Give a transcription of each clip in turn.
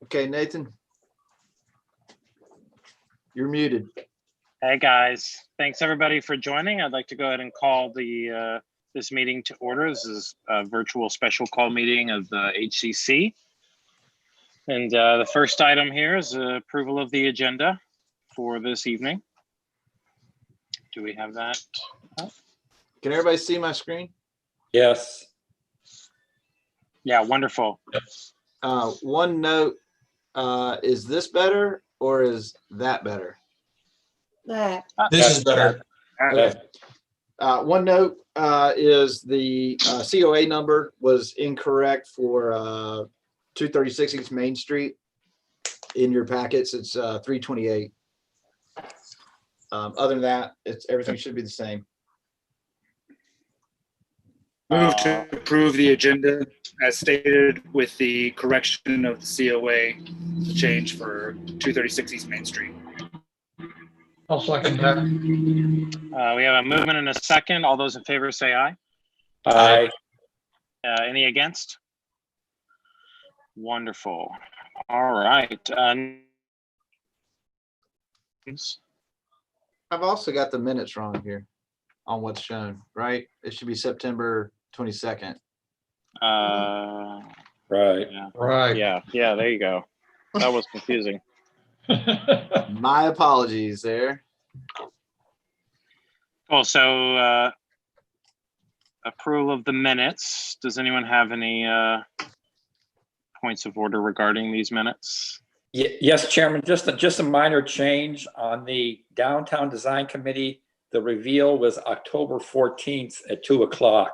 Okay, Nathan, you're muted. Hey guys, thanks everybody for joining. I'd like to go ahead and call the this meeting to order. This is a virtual special call meeting of the HZC. And the first item here is approval of the agenda for this evening. Do we have that up? Can everybody see my screen? Yes. Yeah, wonderful. One note, is this better or is that better? That. This is better. Okay. One note is the COA number was incorrect for 236 East Main Street. In your packets, it's 328. Other than that, everything should be the same. Move to approve the agenda as stated with the correction of the COA change for 236 East Main Street. I'll second that. We have a movement and a second. All those in favor say aye. Aye. Any against? Wonderful. All right. I've also got the minutes wrong here on what's shown, right? It should be September 22nd. Right. Yeah. Right. Yeah, there you go. That was confusing. My apologies there. Cool. So approval of the minutes. Does anyone have any points of order regarding these minutes? Yes, Chairman, just a minor change on the Downtown Design Committee. The reveal was October 14th at 2 o'clock.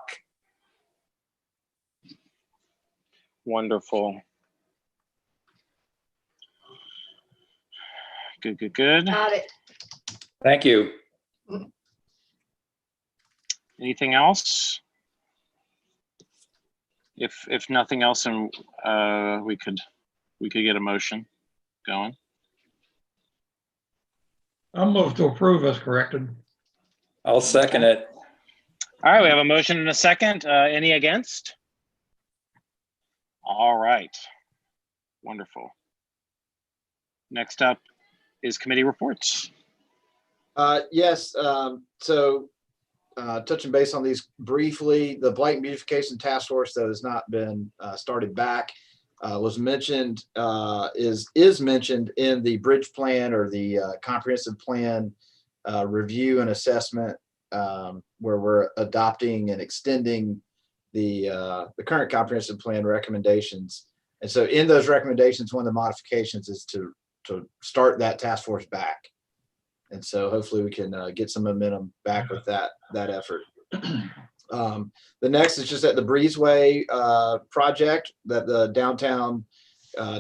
Wonderful. Good. Got it. Thank you. Anything else? If nothing else, and we could get a motion going. I'll move to approve as corrected. I'll second it. All right, we have a motion and a second. Any against? All right. Wonderful. Next up is committee reports. Yes, so touching base on these briefly, the Blight and Beautification Task Force that has not been started back was mentioned, is mentioned in the bridge plan or the comprehensive plan review and assessment, where we're adopting and extending the current comprehensive plan recommendations. And so in those recommendations, one of the modifications is to start that task force back. And so hopefully we can get some momentum back with that effort. The next is just that the Breezeway project that the Downtown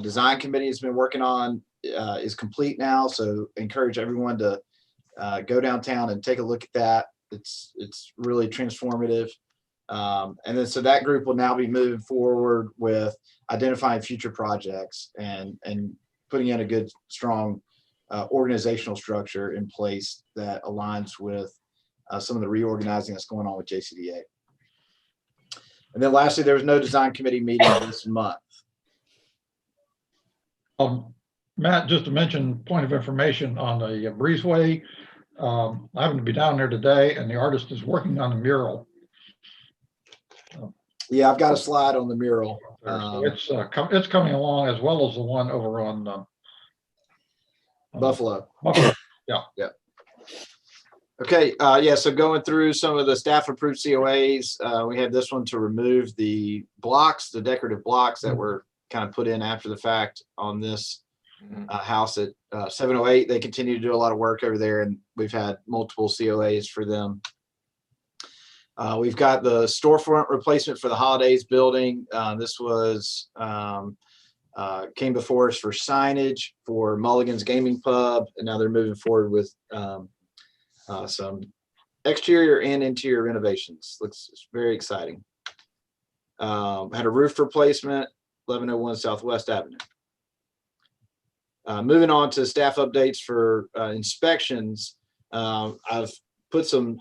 Design Committee has been working on is complete now. So encourage everyone to go downtown and take a look at that. It's really transformative. And then so that group will now be moving forward with identifying future projects and putting in a good, strong organizational structure in place that aligns with some of the reorganizing that's going on with JCDA. And then lastly, there was no design committee meeting this month. Matt, just to mention, point of information on the Breezeway. I happen to be down there today, and the artist is working on the mural. Yeah, I've got a slide on the mural. So it's coming along, as well as the one over on Buffalo. Buffalo. Yeah. Okay, yeah, so going through some of the staff approved COAs, we had this one to remove the blocks, the decorative blocks that were kind of put in after the fact on this house at 708. They continue to do a lot of work over there, and we've had multiple COAs for them. We've got the storefront replacement for the Holidays building. This was came before us for signage for Mulligan's Gaming Pub, and now they're moving forward with some exterior and interior renovations. Looks very exciting. Had a roof replacement, 1101 Southwest Avenue. Moving on to staff updates for inspections. I've put some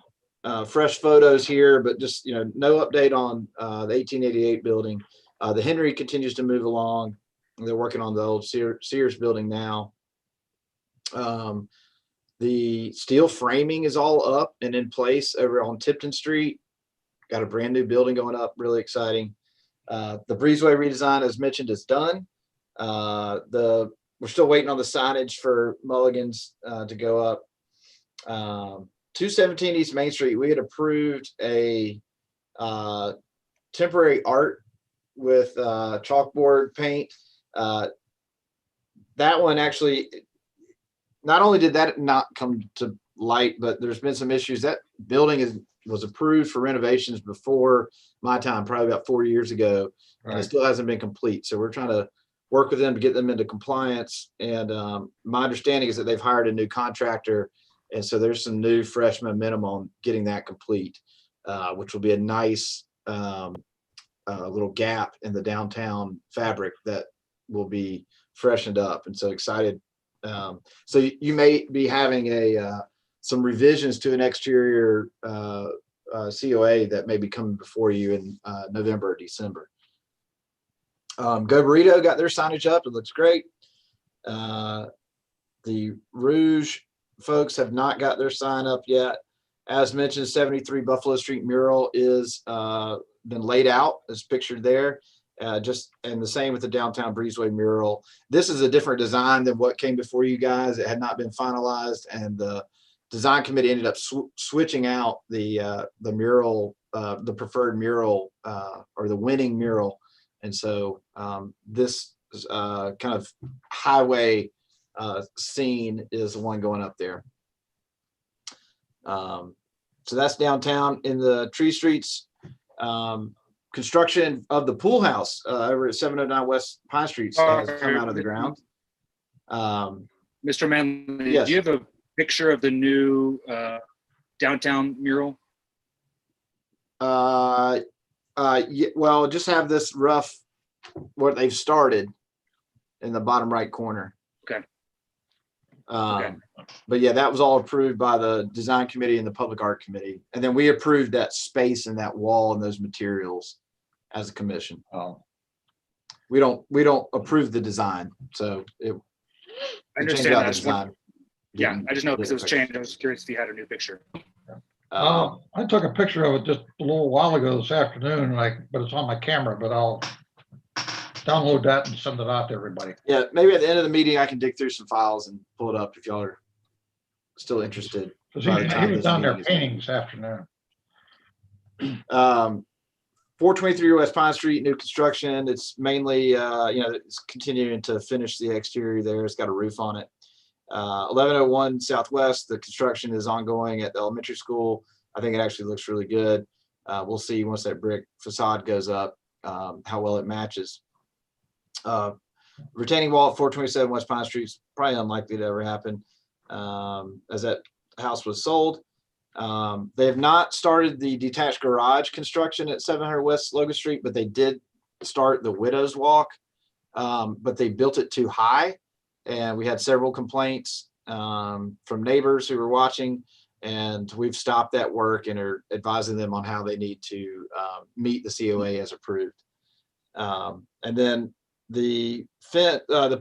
fresh photos here, but just, no update on the 1888 building. The Henry continues to move along. They're working on the old Sears building now. The steel framing is all up and in place over on Tipton Street. Got a brand new building going up, really exciting. The Breezeway redesign, as mentioned, is done. We're still waiting on the signage for Mulligan's to go up. 217 East Main Street, we had approved a temporary art with chalkboard paint. That one actually, not only did that not come to light, but there's been some issues. That building was approved for renovations before my time, probably about 4 years ago, and it still hasn't been complete. So we're trying to work with them to get them into compliance. And my understanding is that they've hired a new contractor, and so there's some new fresh momentum on getting that complete, which will be a nice little gap in the downtown fabric that will be freshened up. And so excited. So you may be having some revisions to an exterior COA that may be coming before you in November or December. Go Burrito got their signage up. It looks great. The Rouge folks have not got their sign up yet. As mentioned, 73 Buffalo Street mural is been laid out as pictured there. And the same with the downtown Breezeway mural. This is a different design than what came before you guys. It had not been finalized, and the design committee ended up switching out the mural, the preferred mural or the winning mural. And so this kind of highway scene is the one going up there. So that's downtown. In the Tree Streets, construction of the pool house over at 709 West Pine Street has come out of the ground. Mr. Manley, yes. Do you have a picture of the new downtown mural? Yeah, well, just have this rough, what they've started in the bottom right corner. Okay. Okay. But yeah, that was all approved by the design committee and the public art committee. And then we approved that space and that wall and those materials as a commission. We don't approve the design. So I understand that. Design. Yeah, I just know because it was changed. I was curious if you had a new picture. I took a picture of it just a little while ago this afternoon, but it's on my camera, but I'll download that and send it out to everybody. Yeah, maybe at the end of the meeting, I can dig through some files and pull it up if y'all are still interested. Because he was down there painting this afternoon. 423 West Pine Street, new construction. It's mainly, it's continuing to finish the exterior there. It's got a roof on it. 1101 Southwest, the construction is ongoing at the elementary school. I think it actually looks really good. We'll see once that brick facade goes up, how well it matches. Retaining wall at 427 West Pine Street is probably unlikely to ever happen, as that house was sold. They have not started the detached garage construction at 700 West Locust Street, but they did start the Widow's Walk, but they built it too high. And we had several complaints from neighbors who were watching, and we've stopped that work and are advising them on how they need to meet the COA as approved. And then the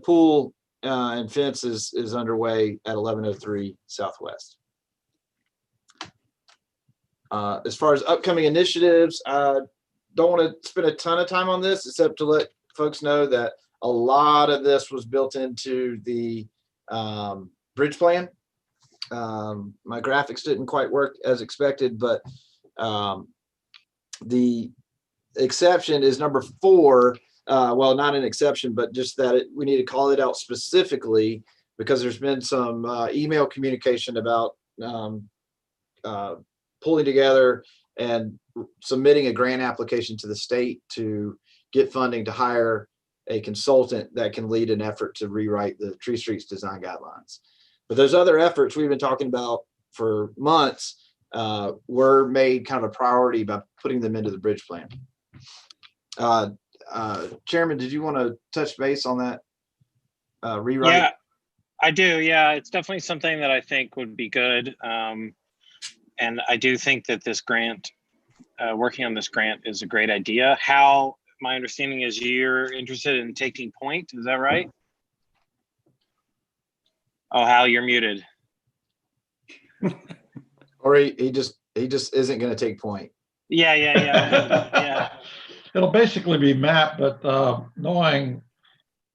pool and fence is underway at 1103 Southwest. As far as upcoming initiatives, I don't want to spend a ton of time on this, except to let folks know that a lot of this was built into the bridge plan. My graphics didn't quite work as expected, but the exception is number 4. Well, not an exception, but just that we need to call it out specifically because there's been some email communication about pulling together and submitting a grant application to the state to get funding to hire a consultant that can lead an effort to rewrite the Tree Streets design guidelines. But those other efforts we've been talking about for months were made kind of a priority by putting them into the bridge plan. Chairman, did you want to touch base on that rewrite? Yeah, I do. Yeah, it's definitely something that I think would be good. And I do think that this grant, working on this grant is a great idea. How my understanding is you're interested in taking point. Is that right? Oh, Hal, you're muted. Or he just isn't going to take point. Yeah. Yeah. It'll basically be Matt, but knowing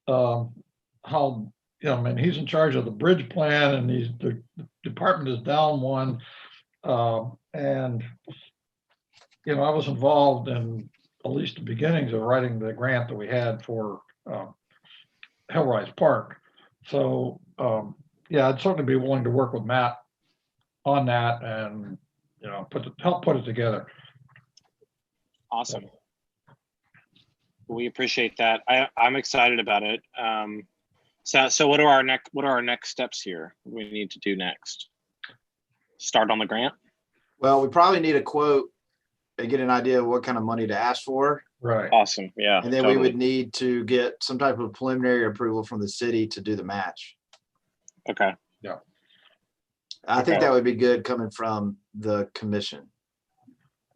how, I mean, he's in charge of the bridge plan and the department is down one. And, I was involved in at least the beginnings of writing the grant that we had for Hellrise Park. So, yeah, I'd certainly be willing to work with Matt on that and, help put it together. Awesome. We appreciate that. I'm excited about it. So what are our next steps here? What do we need to do next? Start on the grant? Well, we probably need a quote and get an idea of what kind of money to ask for. Right. Awesome. Yeah. And then totally. we would need to get some type of preliminary approval from the city to do the match. Okay. I think Okay. that would be good coming from the commission.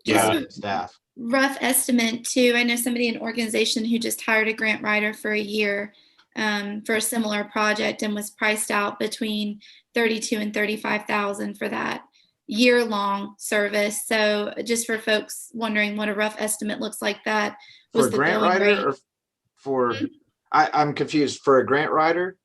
Yeah. Staff. Rough estimate too. I know somebody in an organization who just hired a grant writer for a year for a similar project and was priced out between 32 and 35,000 for that year-long service. So just for folks wondering what a rough estimate looks like, that For was a the grant billing rate. writer or for, Mhm. I'm confused, for a grant writer?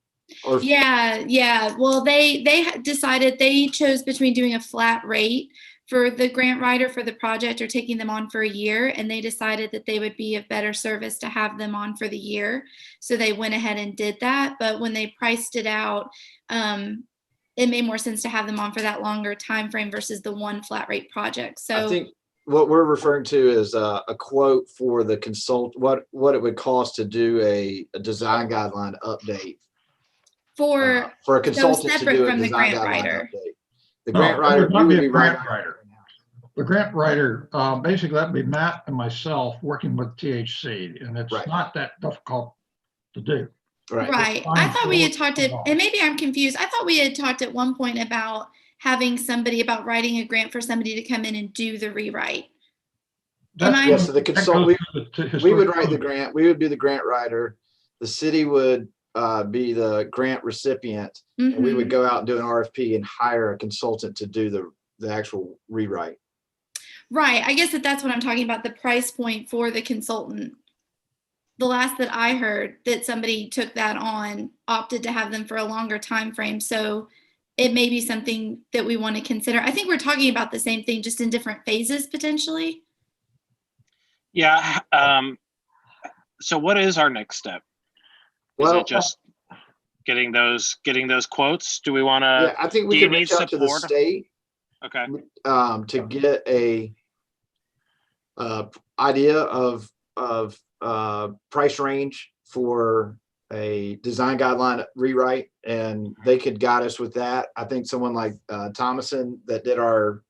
Or Yeah. Well, they decided they chose between doing a flat rate for the grant writer for the project or taking them on for a year, and they decided that they would be of better service to have them on for the year. So they went ahead and did that. But when they priced it out, it made more sense to have them on for that longer time frame versus the one flat rate project. So I think what we're referring to is a quote for the what it would cost to do a design guideline update. for For a consultant to separate do a from the design grant guideline writer. update. The No, grant it writer, would not we be would a be grant writing. writer. The grant writer, basically that'd be Matt and myself working with THC, and it's Right. not that difficult to do. Right. I thought we had talked and maybe I'm confused. I thought we had talked at one point about having somebody about writing a grant for somebody to come in and do the rewrite. Yeah, so the consultant, we would write the grant. grant, we would be the grant writer. The city would be the grant recipient, and we would Mhm. go out and do an RFP and hire a consultant to do the actual rewrite. Right. I guess that's what I'm talking about, the price point for the consultant. The last that I heard that somebody took that on opted to have them for a longer time frame. So it may be something that we want to consider. I think we're talking about the same thing, just in different phases potentially. Yeah. So what is our next step? Is Well, it just getting those quotes? Do we want yeah, to? I think we do you can reach need out to the support? state Okay. to get a idea of price range for a design guideline rewrite, and they could guide us with that. I think someone like Thomason that did our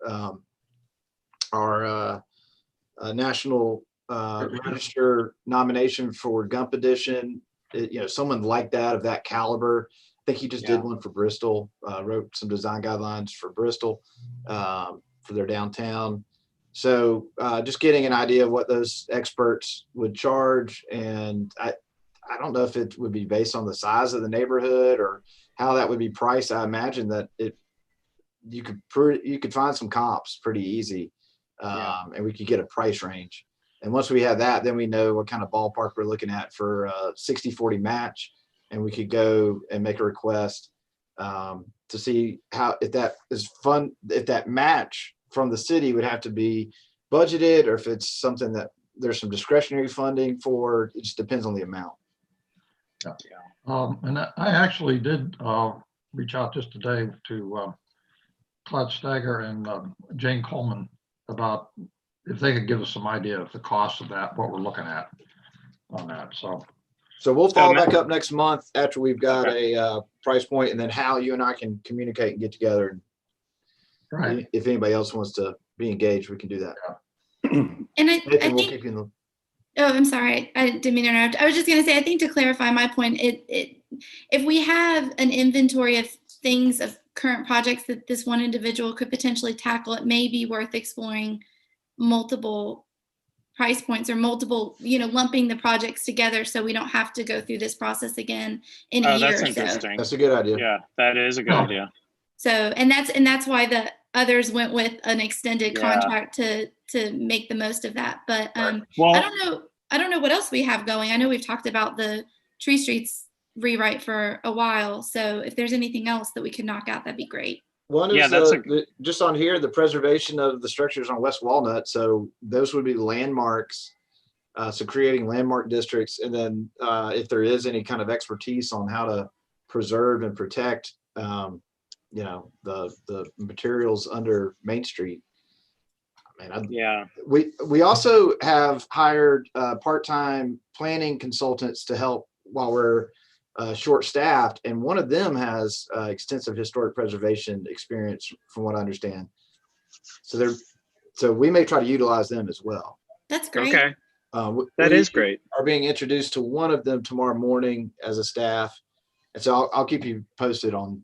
national register nomination for Gump Edition, someone like that of that caliber. I think he just did one for Bristol, wrote some design guidelines for Bristol for their downtown. So just getting an idea of what those experts would charge. And I don't know if it would be based on the size of the neighborhood or how that would be priced. I imagine that you could find some comps pretty easy, and we could get a price range. And once we have that, then we know what kind of ballpark we're looking at for a 60-40 match. And we could go and make a request to see if that is fun, if that match from the city would have to be budgeted, or if it's something that there's some discretionary funding for. It just depends on the amount. And I actually did reach out just today to Claude Stagger and Jane Coleman about if they could give us some idea of the cost of that, what we're looking at on that. So we'll follow back up next month after we've got a price point, and then Hal, you and I can communicate and get together. Right. If anybody else wants to be engaged, we can do that. And I Nathan, we'll think, keep you in the. oh, I'm sorry. I didn't mean to interrupt. I was just going to say, I think to clarify my point, if we have an inventory of things, of current projects that this one individual could potentially tackle, it may be worth exploring multiple price points or multiple, lumping the projects together so we don't have to go through this process again in a Oh, year that's or so. interesting. That's a good idea. Yeah, that is a good idea. So, and that's why the others went with an extended Yeah. contract to make the most of that. But Well, I don't know what else we have going. I know we've talked about the Tree Streets rewrite for a while. So if there's anything else that we could knock out, that'd be great. One Yeah, is that's just on here, the preservation of the structures on West Walnut. So those would be landmarks. So creating landmark districts, and then if there is any kind of expertise on how to preserve and protect, the materials under Main Street. yeah. We also have hired part-time planning consultants to help while we're short-staffed, and one of them has extensive historic preservation experience, from what I understand. So we may try to utilize them as well. That's great. Okay. That We is great. are being introduced to one of them tomorrow morning as a staff, and so I'll keep you posted on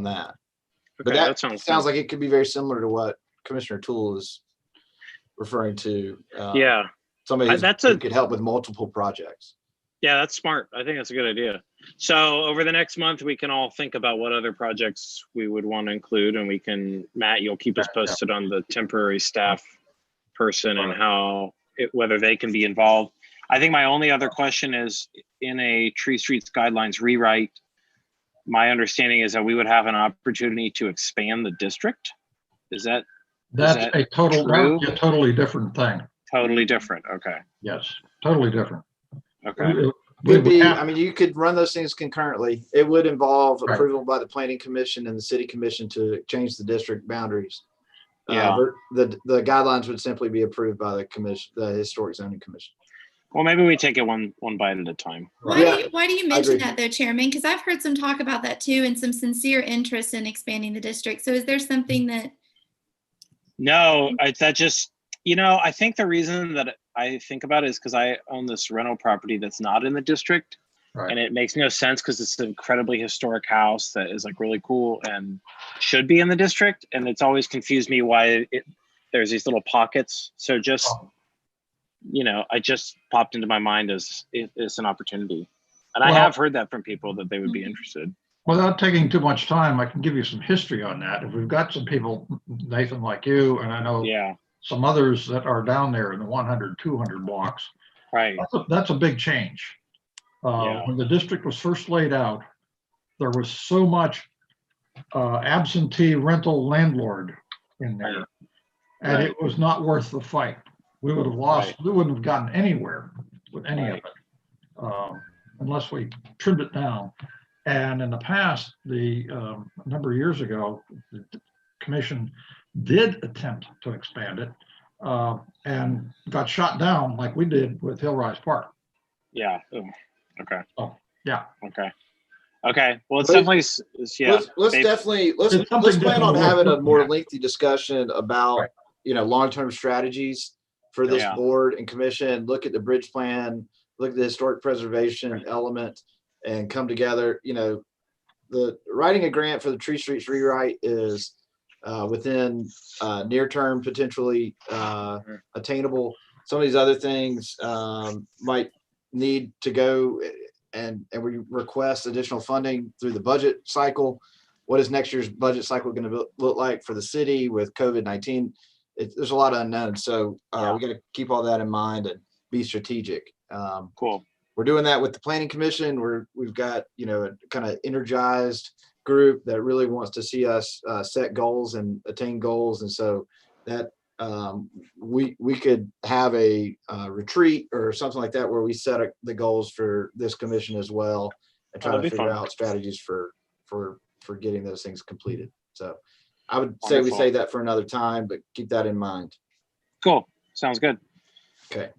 that. But Okay, that sounds sounds good. like it could be very similar to what Commissioner Toole is referring to. Yeah. Somebody That's who could help with multiple projects. Yeah, that's smart. I think that's a good idea. So over the next month, we can all think about what other projects we would want to include, and Matt, you'll keep us posted on the temporary staff person and whether they can be involved. I think my only other question is, in a Tree Streets guidelines rewrite, my understanding is that we would have an opportunity to expand the district. That's that a totally different thing. totally different? Okay. Yes, totally different. Okay. Could be, you could run those things concurrently. It would involve Right. approval by the Planning Commission and the City Commission to change the district boundaries. Yeah. The guidelines would simply be approved by the commission, the Historic Zoning Commission. Well, maybe we take it one bite at a time. Why do you mention agree. that though, Chairman? Because I've heard some talk about that too, and some sincere interest in expanding the district. So is there something that? No, I think the reason that I think about it is because I own this rental property that's not in the district. Right. And it makes no sense because it's an incredibly historic house that is like really cool and should be in the district. And it's always confused me why there's these little pockets. So I just popped into my mind as it's an opportunity. And I have heard that from people that they would be interested. Without taking too much time, I can give you some history on that. If we've got some people, Nathan, like you, and I know some others that are down there in the 100, 200 blocks. Right. That's a big change. When the district was first laid out, there was so much absentee rental landlord in there, Right. and it was not worth the fight. We would have lost. Right. We wouldn't have gotten anywhere with any Right. of it unless we trimmed it down. And in the past, a number of years ago, the commission did attempt to expand it and got shot down like we did with Hillrise Park. Yeah. Ooh. Okay. Oh, yeah. Okay. Well, it's definitely, let's plan on having a more lengthy discussion about, Right. Long-term strategies for this Yeah. board and commission. Look at the bridge plan, look at the historic preservation element, and come together. The writing a grant for the Tree Streets rewrite is within near term, potentially attainable. Some of these other things might need to go, and we request additional funding through the budget cycle. What is next year's budget cycle going to look like for the city with COVID-19? There's a lot of unknowns, so we got to keep all that in mind and be strategic. Cool. We're doing that with the Planning Commission. We've got a kind of energized group that really wants to see us set goals and attain goals, and so that we could have a retreat or something like that where we set the goals for this commission as well, and try to figure out strategies for getting those things completed. So I would say we say that for another time, but keep that in mind. Cool. Sounds good. Okay.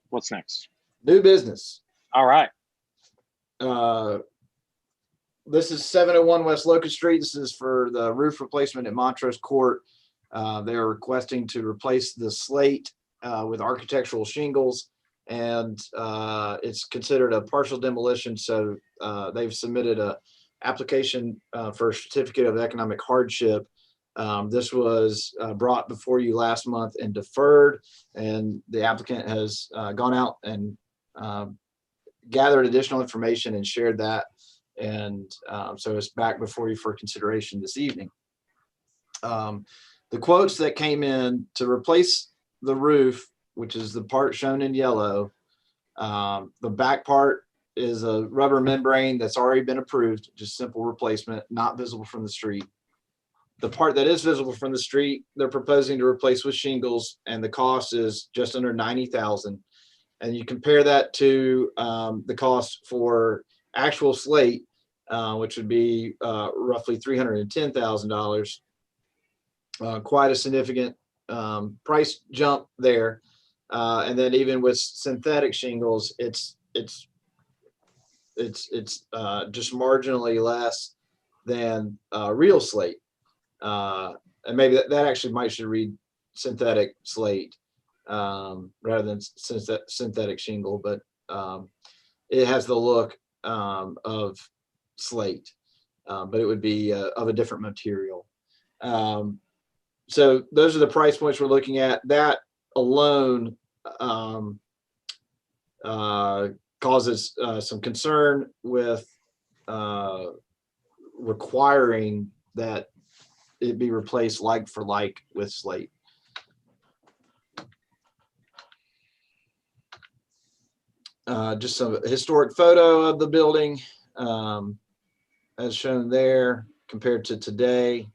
What's next? New business. All right. This is 701 West Locust Street. This is for the roof replacement at Montrose Court. They are requesting to replace the slate with architectural shingles, and it's considered a partial demolition. So they've submitted a application for a certificate of economic hardship. This was brought before you last month and deferred, and the applicant has gone out and gathered additional information and shared that. And so it's back before you for consideration this evening. The quotes that came in to replace the roof, which is the part shown in yellow, the back part is a rubber membrane that's already been approved, just simple replacement, not visible from the street. The part that is visible from the street, they're proposing to replace with shingles, and the cost is just under $90,000. And you compare that to the cost for actual slate, which would be roughly $310,000. Quite a significant price jump there. And then even with synthetic shingles, it's just marginally less than real slate. And maybe that actually should read synthetic slate rather than synthetic shingle, but it has the look of slate, but it would be of a different material. So those are the price points we're looking at. That alone causes some concern with requiring that it be replaced like for like with slate. Just some historic photo of the building as shown there compared to today.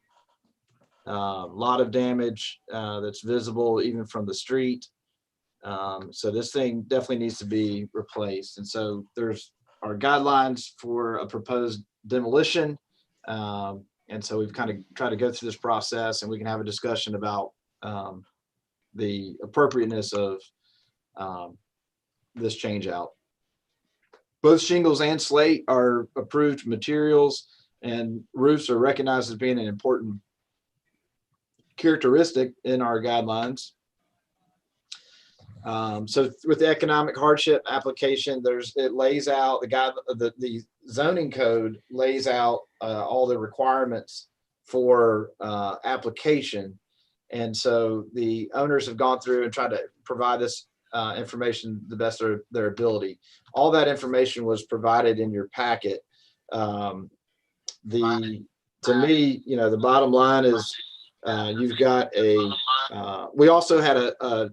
A lot of damage that's visible even from the street. So this thing definitely needs to be replaced. And so there's our guidelines for a proposed demolition. And so we've kind of tried to go through this process, and we can have a discussion about the appropriateness of this change out. Both shingles and slate are approved materials, and roofs are recognized as being an important characteristic in our guidelines. So with the economic hardship application, it lays out the zoning code lays out all the requirements for application. And so the owners have gone through and tried to provide this information the best of their ability. All that information was provided in your packet. To me, the bottom line is you've got we also had a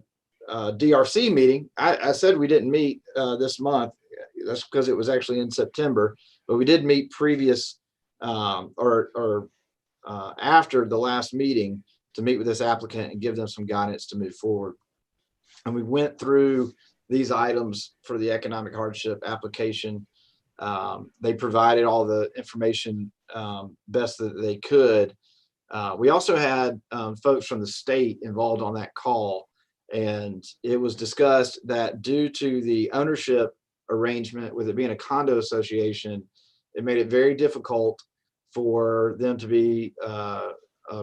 DRC meeting. I said we didn't meet this month. That's because it was actually in September, but we did meet previous or after the last meeting to meet with this applicant and give them some guidance to move forward. And we went through these items for the economic hardship application. They provided all the information best that they could. We also had folks from the state involved on that call, and it was discussed that due to the ownership arrangement, with it being a condo association, it made it very difficult for them to be a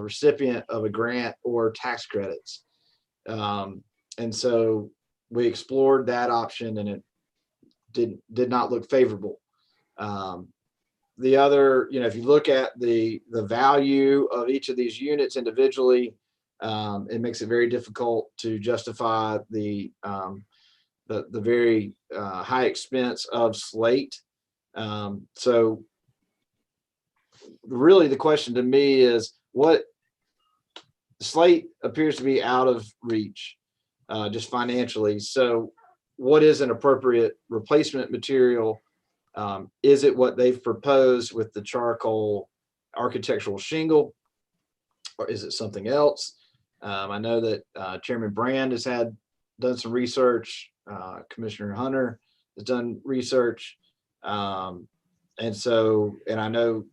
recipient of a grant or tax credits. And so we explored that option, and it did not look favorable. The other, if you look at the value of each of these units individually, it makes it very difficult to justify the very high expense of slate. So really the question to me is, what slate appears to be out of reach just financially. So what is an appropriate replacement material? Is it what they've proposed with the charcoal architectural shingle, or is it something else? I know that Chairman Brand has done some research. Commissioner Hunter has done research. And I know,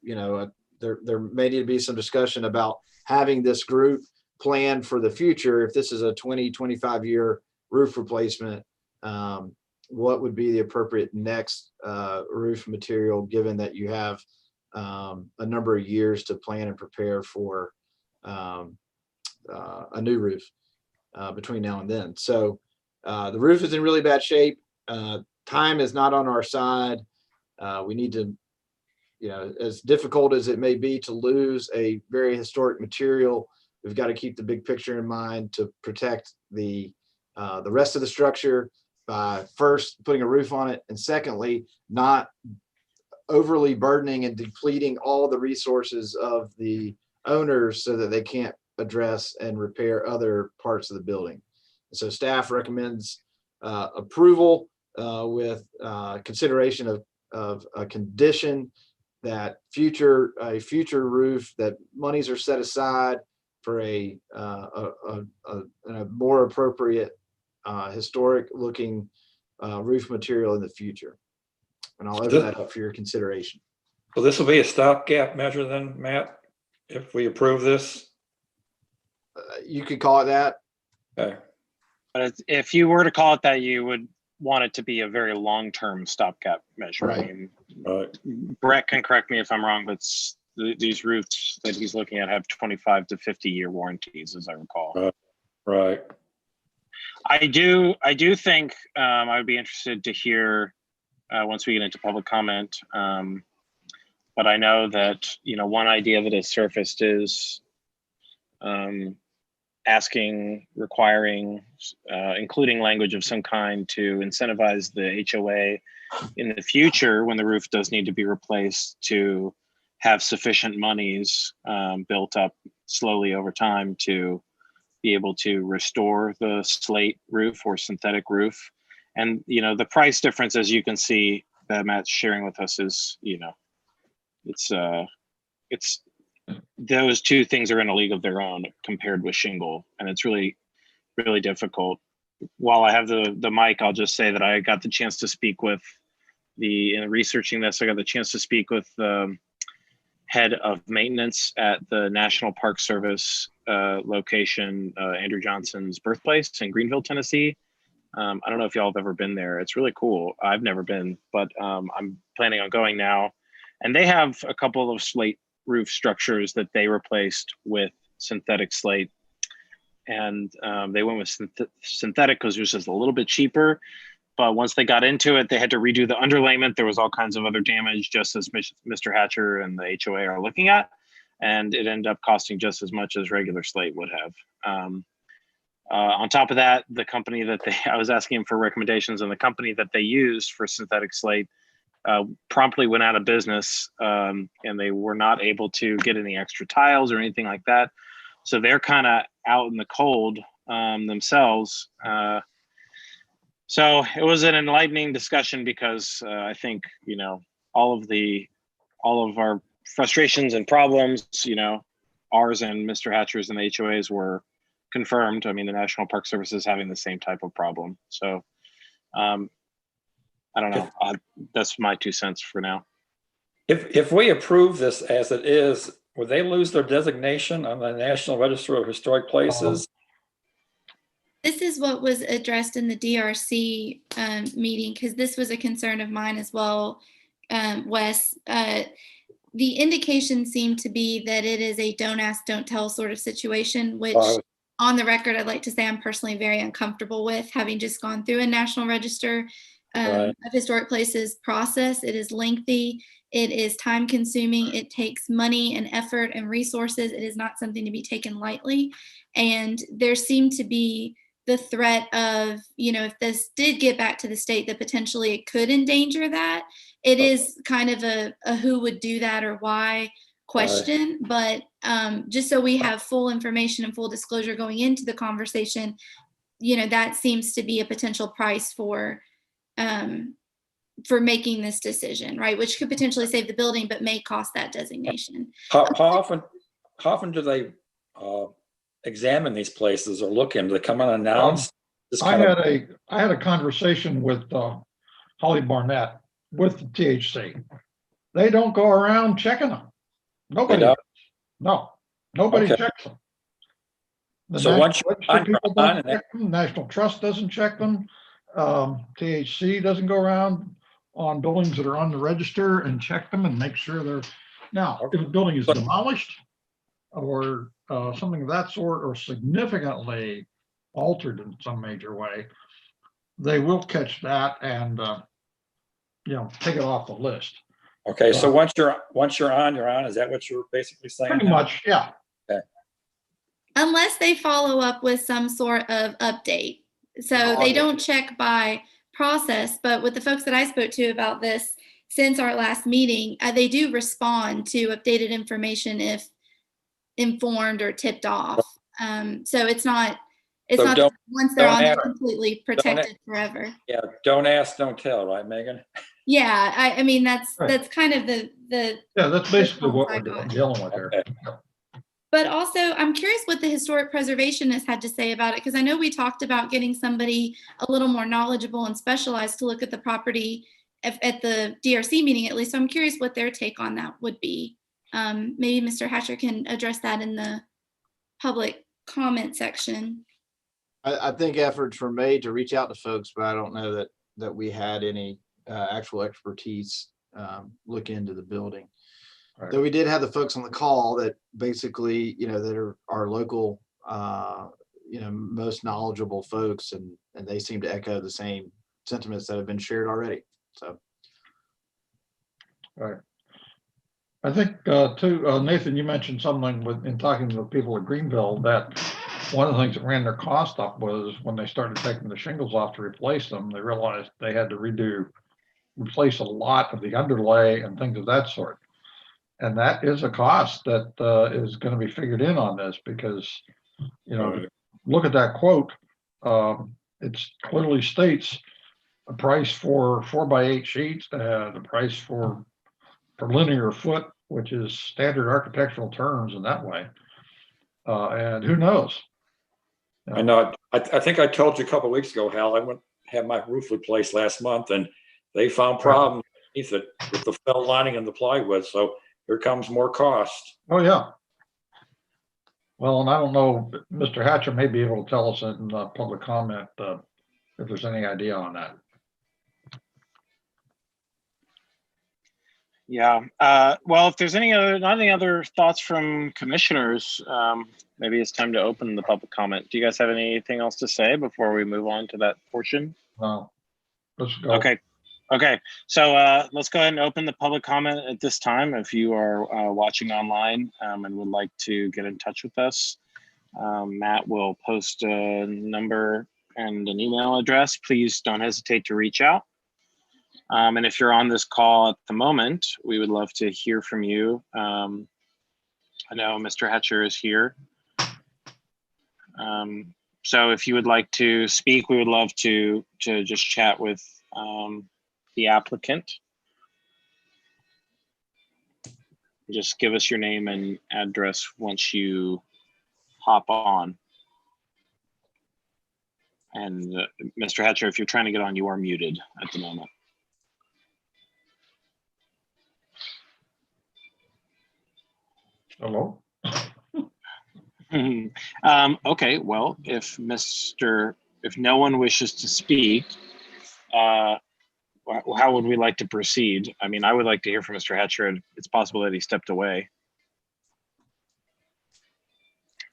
there may need to be some discussion about having this group plan for the future. If this is a 20-25 year roof replacement, what would be the appropriate next roof material, given that you have a number of years to plan and prepare for a new roof between now and then. So the roof is in really bad shape. Time is not on our side. We need to as difficult as it may be to lose a very historic material, we've got to keep the big picture in mind to protect the rest of the structure by first putting a roof on it, and secondly, not overly burdening and depleting all the resources of the owners so that they can't address and repair other parts of the building. So staff recommends approval with consideration of a condition that a future roof, that monies are set aside for a more appropriate historic looking roof material in the future. And I'll open that up for your consideration. So this will be a stopgap measure then, Matt, if we approve this? You could call it that. Okay. But if you were to call it that, you would want it to be a very long-term stopgap measure. Right. I mean, Right. Brett can correct me if I'm wrong, but these roofs that he's looking at have 25 to 50-year warranties, as I recall. Right. I do think I would be interested to hear once we get into public comment. But I know that, one idea that has surfaced is requiring, including language of some kind to incentivize the HOA in the future when the roof does need to be replaced to have sufficient monies built up slowly over time to be able to restore the slate roof or synthetic roof. And, the price difference, as you can see, that Matt's sharing with us is, it's those two things are in a league of their own compared with shingle. And it's really, really difficult. While I have the mic, I'll just say that I got the chance to speak with in researching this, I got the chance to speak with the head of maintenance at the National Park Service location, Andrew Johnson's birthplace in Greenville, Tennessee. I don't know if y'all have ever been there. It's really cool. I've never been, but I'm planning on going now. And they have a couple of slate roof structures that they replaced with synthetic slate. And they went with synthetic because it was just a little bit cheaper. But once they got into it, they had to redo the underlayment. There was all kinds of other damage, just as Mr. Hatcher and the HOA are looking at. And it ended up costing just as much as regular slate would have. On top of that, the company that I was asking him for recommendations, and the company that they used for synthetic slate promptly went out of business, and they were not able to get any extra tiles or anything like that. So they're kind of out in the cold themselves. So it was an enlightening discussion because I think, all of our frustrations and problems, ours and Mr. Hatcher's and the HOAs were confirmed. I mean, the National Park Service is having the same type of problem. So I don't know. That's my 2 cents for now. If we approve this as it is, would they lose their designation on the National Register of Historic Places? This is what was addressed in the DRC meeting, because this was a concern of mine as well, Wes. The indication seemed to be that it is a don't ask, don't tell sort of situation, which on the record, I'd like to say I'm personally very uncomfortable with, having just gone through a National Register of Historic Places process. It is lengthy. It is time consuming. It takes money and effort and resources. It is not something to be taken lightly. And there seemed to be the threat of, if this did get back to the state, that potentially it could endanger that. It is kind of a who would do that or why question, but just so we have full information and full disclosure going into the conversation, that seems to be a potential price for making this decision, right? Which could potentially save the building, but may cost that designation. How often do they examine these places or look into? They come unannounced? I had a conversation with Holly Barnett with the THC. They don't go around checking them. Nobody does. No, nobody checks them. So once people don't check them. National Trust doesn't check them. THC doesn't go around on buildings that are on the register and check them and make sure they're. Now, if a building is demolished or something of that sort, or significantly altered in some major way, they will catch that and take it off the list. Okay, so once you're on, you're on. Is that what you're basically saying? Pretty now? much, yeah. Unless they follow up with some sort of update. So they don't check by process, but with the folks that I spoke to about this since our last meeting, they do respond to updated information if informed or tipped off. So it's not So once they're don't on, they're ask- completely protected forever. Yeah, don't ask, don't tell, right, Megan? Yeah, I mean, that's Right. kind of the Yeah, that's basically what response we're I got. dealing with here. Okay. But also, I'm curious what the historic preservationists had to say about it, because I know we talked about getting somebody a little more knowledgeable and specialized to look at the property at the DRC meeting, at least. So I'm curious what their take on that would be. Maybe Mr. Hatcher can address that in the public comment section. I think efforts were made to reach out to folks, but I don't know that we had any actual expertise look into the building. Right. Though we did have the folks on the call that basically, that are our local, most knowledgeable folks, and they seem to echo the same sentiments that have been shared already. So. Right. I think too, Nathan, you mentioned something in talking to the people at Greenville, that one of the things that ran their cost up was when they started taking the shingles off to replace them, they realized they had to replace a lot of the underlay and things of that sort. And that is a cost that is going to be figured in on this, because, Right. look at that quote. It clearly states a price for 4x8 sheets, the price for linear foot, which is standard architectural terms in that way. And who knows? I know. I think I told you a couple of weeks ago, Hal, I went had my roof replaced last month, and they found problems underneath it with the felt lining and the plywood. So here comes more cost. Oh, yeah. Well, and I don't know, Mr. Hatcher may be able to tell us in public comment if there's any idea on that. Yeah. Well, if there's not any other thoughts from commissioners, maybe it's time to open the public comment. Do you guys have anything else to say before we move on to that portion? No. Let's go. Okay. So let's go ahead and open the public comment at this time. If you are watching online and would like to get in touch with us, Matt will post a number and an email address. Please don't hesitate to reach out. And if you're on this call at the moment, we would love to hear from you. I know Mr. Hatcher is here. So if you would like to speak, we would love to just chat with the applicant. Just give us your name and address once you hop on. And Mr. Hatcher, if you're trying to get on, you are muted at the moment. Hello? Okay, well, if no one wishes to speak, how would we like to proceed? I mean, I would like to hear from Mr. Hatcher. It's possible that he stepped away.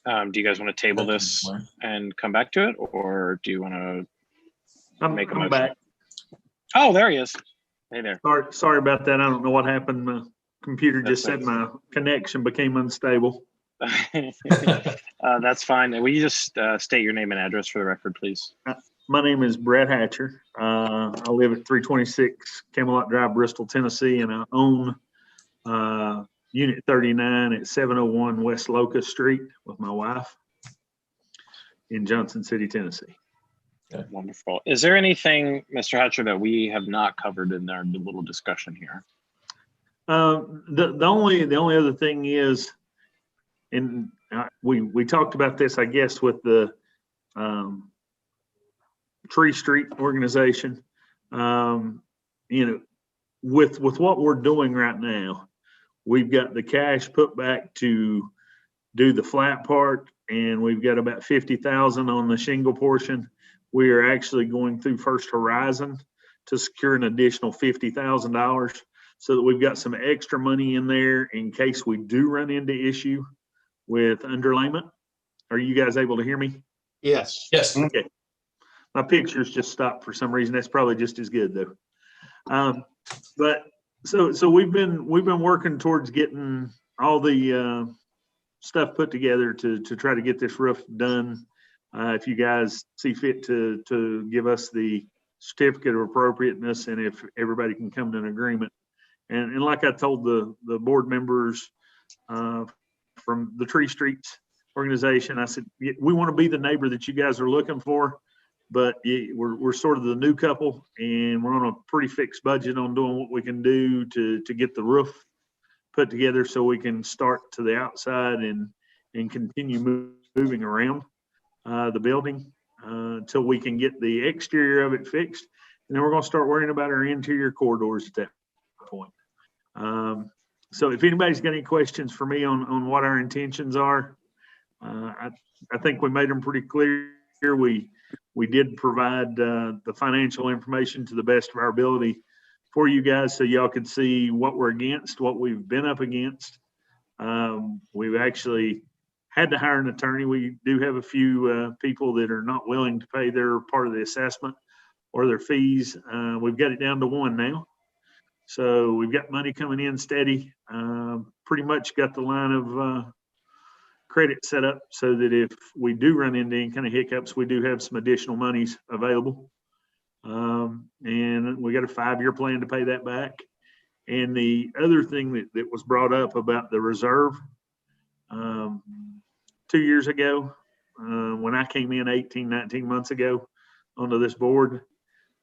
Do you guys want to table this and come back to it, or do you want to make a motion? Back. Oh, there he is. Hey there. Sorry about that. I don't know what happened. My computer just said my connection became unstable. That's fine. Will you just state your name and address for the record, please? My name is Brett Hatcher. I live at 326 Camelot Drive, Bristol, Tennessee, and I own Unit 39 at 701 West Locust Street with my wife in Johnson City, Tennessee. Okay, wonderful. Is there anything, Mr. Hatcher, that we have not covered in our little discussion here? The only other thing is, and we talked about this, I guess, with the Tree Street organization. With what we're doing right now, we've got the cash put back to do the flat part, and we've got about 50,000 on the shingle portion. We are actually going through First Horizon to secure an additional $50,000 so that we've got some extra money in there in case we do run into issue with underlayment. Are you guys able to hear me? Yes. Yes. Okay. My pictures just stopped for some reason. That's probably just as good though. But So we've been working towards getting all the stuff put together to try to get this roof done. If you guys see fit to give us the certificate of appropriateness, and if everybody can come to an agreement. And like I told the board members from the Tree Streets organization, I said, we want to be the neighbor that you guys are looking for, but we're sort of the new couple, and we're on a pretty fixed budget on doing what we can do to get the roof put together so we can start to the outside and continue moving around the building until we can get the exterior of it fixed. And then we're going to start worrying about our interior corridors at that point. So if anybody's got any questions for me on what our intentions are, I think we made them pretty clear. We did provide the financial information to the best of our ability for you guys, so y'all could see what we're against, what we've been up against. We've actually had to hire an attorney. We do have a few people that are not willing to pay their part of the assessment or their fees. We've got it down to one now. So we've got money coming in steady. Pretty much got the line of credit set up so that if we do run into any kind of hiccups, we do have some additional monies available. And we got a 5-year plan to pay that back. And the other thing that was brought up about the reserve, 2 years ago, when I came in 18, 19 months ago onto this board,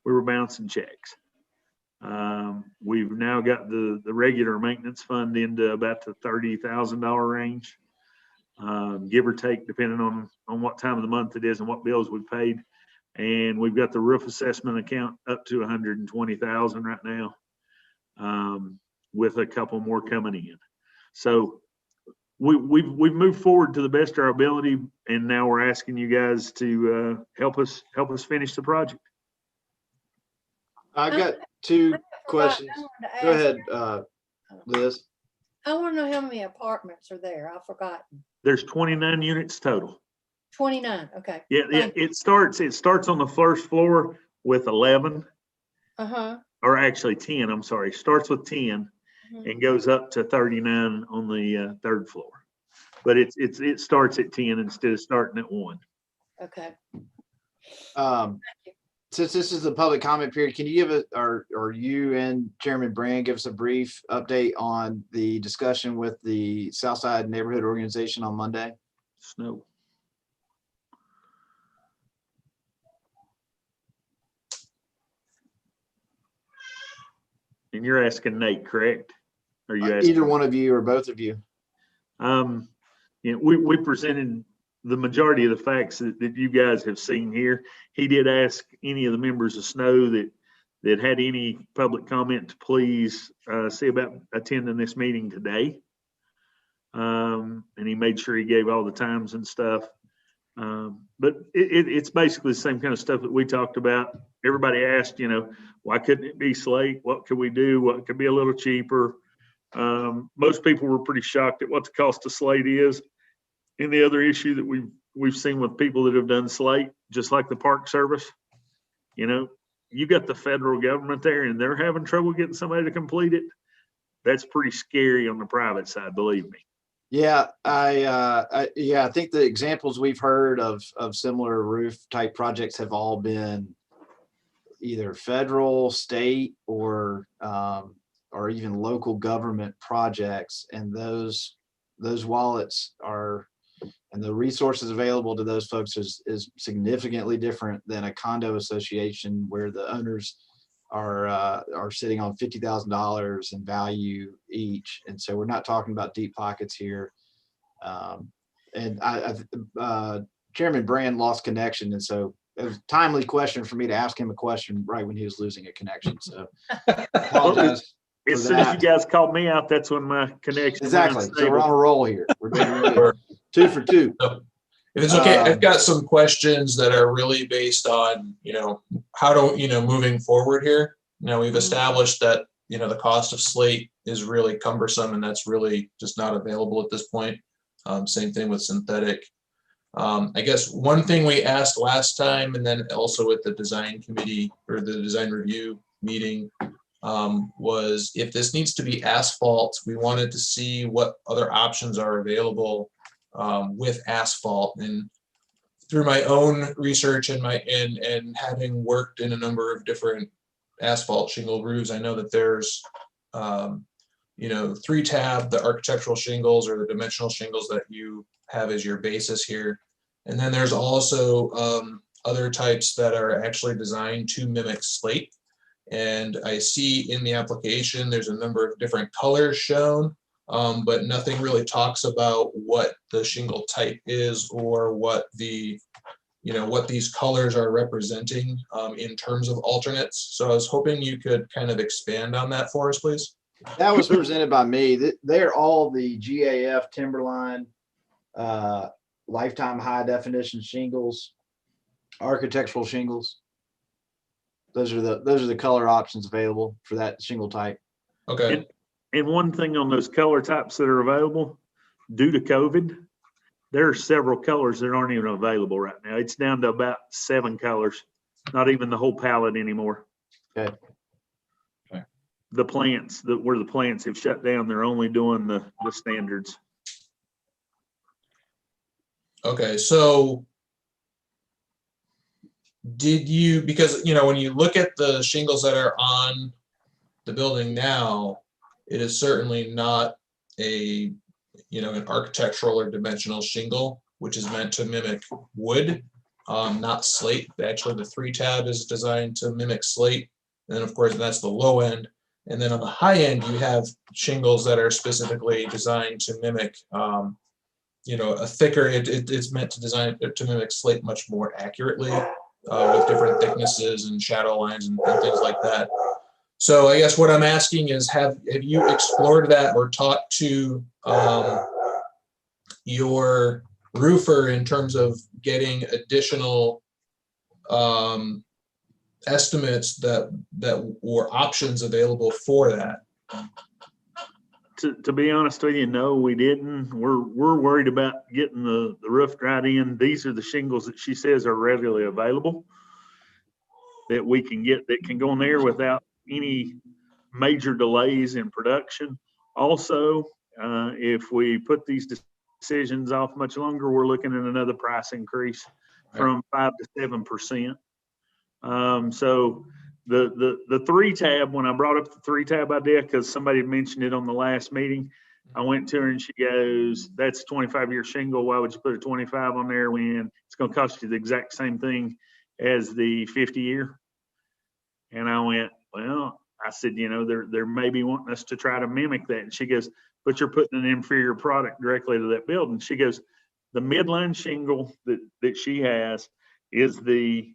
we were bouncing checks. We've now got the regular maintenance fund into about the $30,000 range, give or take, depending on what time of the month it is and what bills we paid. And we've got the roof assessment account up to 120,000 right now, with a couple more coming in. So we've moved forward to the best of our ability, and now we're asking you guys to help us finish the project. I got two questions. Go ahead, Liz. I want to know how many apartments are there. I've forgotten. There's 29 units total. 29. Okay. Yeah, it starts on the first floor with 11. Or actually 10. I'm sorry. Starts with 10 and goes up to 39 on the third floor. But it starts at 10 instead of starting at 1. Okay. Since this is a public comment period, can you give it, or you and Chairman Brand give us a brief update on the discussion with the Southside Neighborhood Organization on Monday? Snow. And you're asking Nate, correct? Are you asking either one of you or both of you? Yeah, we presented the majority of the facts that you guys have seen here. He did ask any of the members of Snow that had any public comment to please see about attending this meeting today. And he made sure he gave all the times and stuff. But it's basically the same kind of stuff that we talked about. Everybody asked, why couldn't it be Slate? What could we do? What could be a little cheaper? Most people were pretty shocked at what the cost of Slate is. And the other issue that we've seen with people that have done Slate, just like the Park Service, you got the federal government there and they're having trouble getting somebody to complete it. That's pretty scary on the private side, believe me. Yeah, I think the examples we've heard of similar roof type projects have all been either federal, state, or even local government projects, and those wallets are, and the resources available to those folks is significantly different than a condo association where the owners are sitting on $50,000 in value each, and so we're not talking about deep pockets here. And Chairman Brand lost connection, and so it was a timely question for me to ask him a question right when he was losing a connection. So I apologize. As soon as you guys called me out, that's when my connection. Exactly. So we're on a roll here. We're doing really good. 2 for 2. If it's okay, I've got some questions that are really based on, how to, moving forward here. We've established that, the cost of Slate is really cumbersome and that's really just not available at this point. Same thing with synthetic. I guess one thing we asked last time, and then also with the design committee or the design review meeting, was if this needs to be asphalt, we wanted to see what other options are available with asphalt. And through my own research and and having worked in a number of different asphalt shingle roofs, I know that there's 3-tab, the architectural shingles or the dimensional shingles that you have as your basis here. And then there's also other types that are actually designed to mimic slate. And I see in the application, there's a number of different colors shown, but nothing really talks about what the shingle type is or what what these colors are representing in terms of alternates. So I was hoping you could kind of expand on that for us, please. That was presented by me. They're all the GAF Timberline, lifetime high definition shingles, architectural shingles. Those are the color options available for that shingle type. Okay. And one thing on those color types that are available, due to COVID, there are several colors that aren't even available right now. It's down to about 7 colors, not even the whole palette anymore. Okay. The plants where the plants have shut down, they're only doing the standards. Okay, so did you, because when you look at the shingles that are on the building now, it is certainly not an architectural or dimensional shingle, which is meant to mimic wood, not slate. Actually, the 3-tab is designed to mimic slate. And then of course, that's the low end. And then on the high end, you have shingles that are specifically designed to mimic, a thicker, it's meant to design to mimic slate much more accurately with different thicknesses and shadow lines and things like that. So I guess what I'm asking is, have you explored that or talked to your roofer in terms of getting additional estimates that or options available for that? To be honest with you, no, we didn't. We're worried about getting the roof dried in. These are the shingles that she says are readily available that we can get, that can go in there without any major delays in production. Also, if we put these decisions off much longer, we're looking at another price increase from 5 to 7%. So the 3-tab, when I brought up the 3-tab idea, because somebody mentioned it on the last meeting, I went to her and she goes, "That's a 25-year shingle. Why would you put a 25 on there when it's going to cost you the exact same thing as the 50-year?" And I went, "Well," I said, they're maybe wanting us to try to mimic that." And she goes, "But you're putting an inferior product directly to that building." She goes, "The midline shingle that she has is the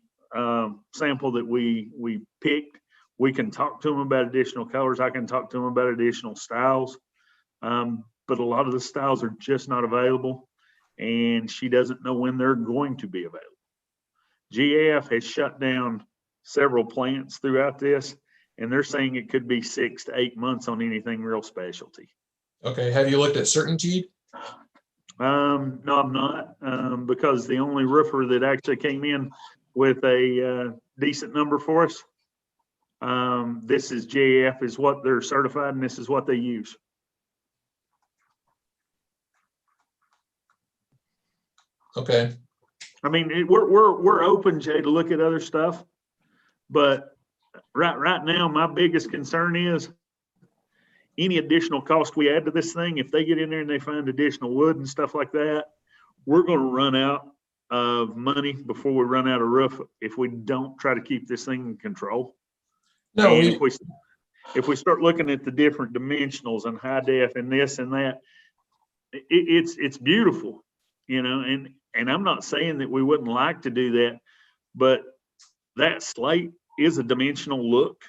sample that we picked. We can talk to them about additional colors. I can talk to them about additional styles. But a lot of the styles are just not available. And she doesn't know when they're going to be available." GAF has shut down several plants throughout this, and they're saying it could be 6 to 8 months on anything real specialty. Okay, have you looked at Certainty? No, I'm not, because the only roofer that actually came in with a decent number for us, this is GAF is what they're certified, and this is what they use. Okay. I mean, we're open, Jay, to look at other stuff, but right now, my biggest concern is any additional cost we add to this thing. If they get in there and they find additional wood and stuff like that, we're going to run out of money before we run out of roof if we don't try to keep this thing in control. No, and if we start looking at the different dimensionals and high def and this and that, it's beautiful, and I'm not saying that we wouldn't like to do that, but that slate is a dimensional look.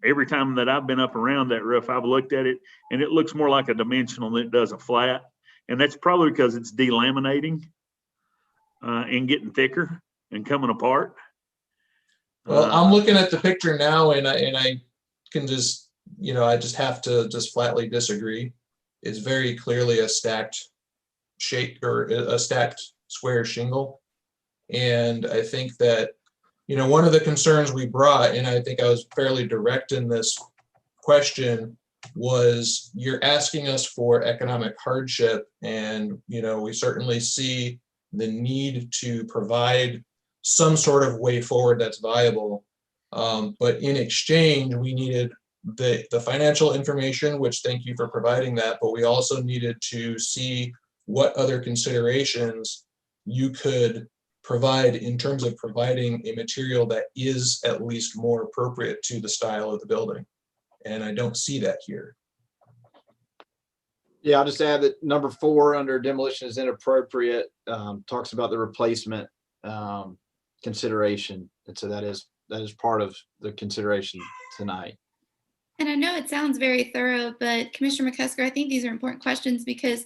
Every time that I've been up around that roof, I've looked at it and it looks more like a dimensional than it does a flat. And that's probably because it's delaminating and getting thicker and coming apart. Well, I'm looking at the picture now and I can just, I just have to just flatly disagree. It's very clearly a stacked shape or a stacked square shingle. And I think that one of the concerns we brought, and I think I was fairly direct in this question, was you're asking us for economic hardship, and we certainly see the need to provide some sort of way forward that's viable. But in exchange, we needed the financial information, which thank you for providing that, but we also needed to see what other considerations you could provide in terms of providing a material that is at least more appropriate to the style of the building. And I don't see that here. Yeah, I'll just add that number 4 under demolition is inappropriate, talks about the replacement consideration. And so that is part of the consideration tonight. And I know it sounds very thorough, but Commissioner McCusker, I think these are important questions because,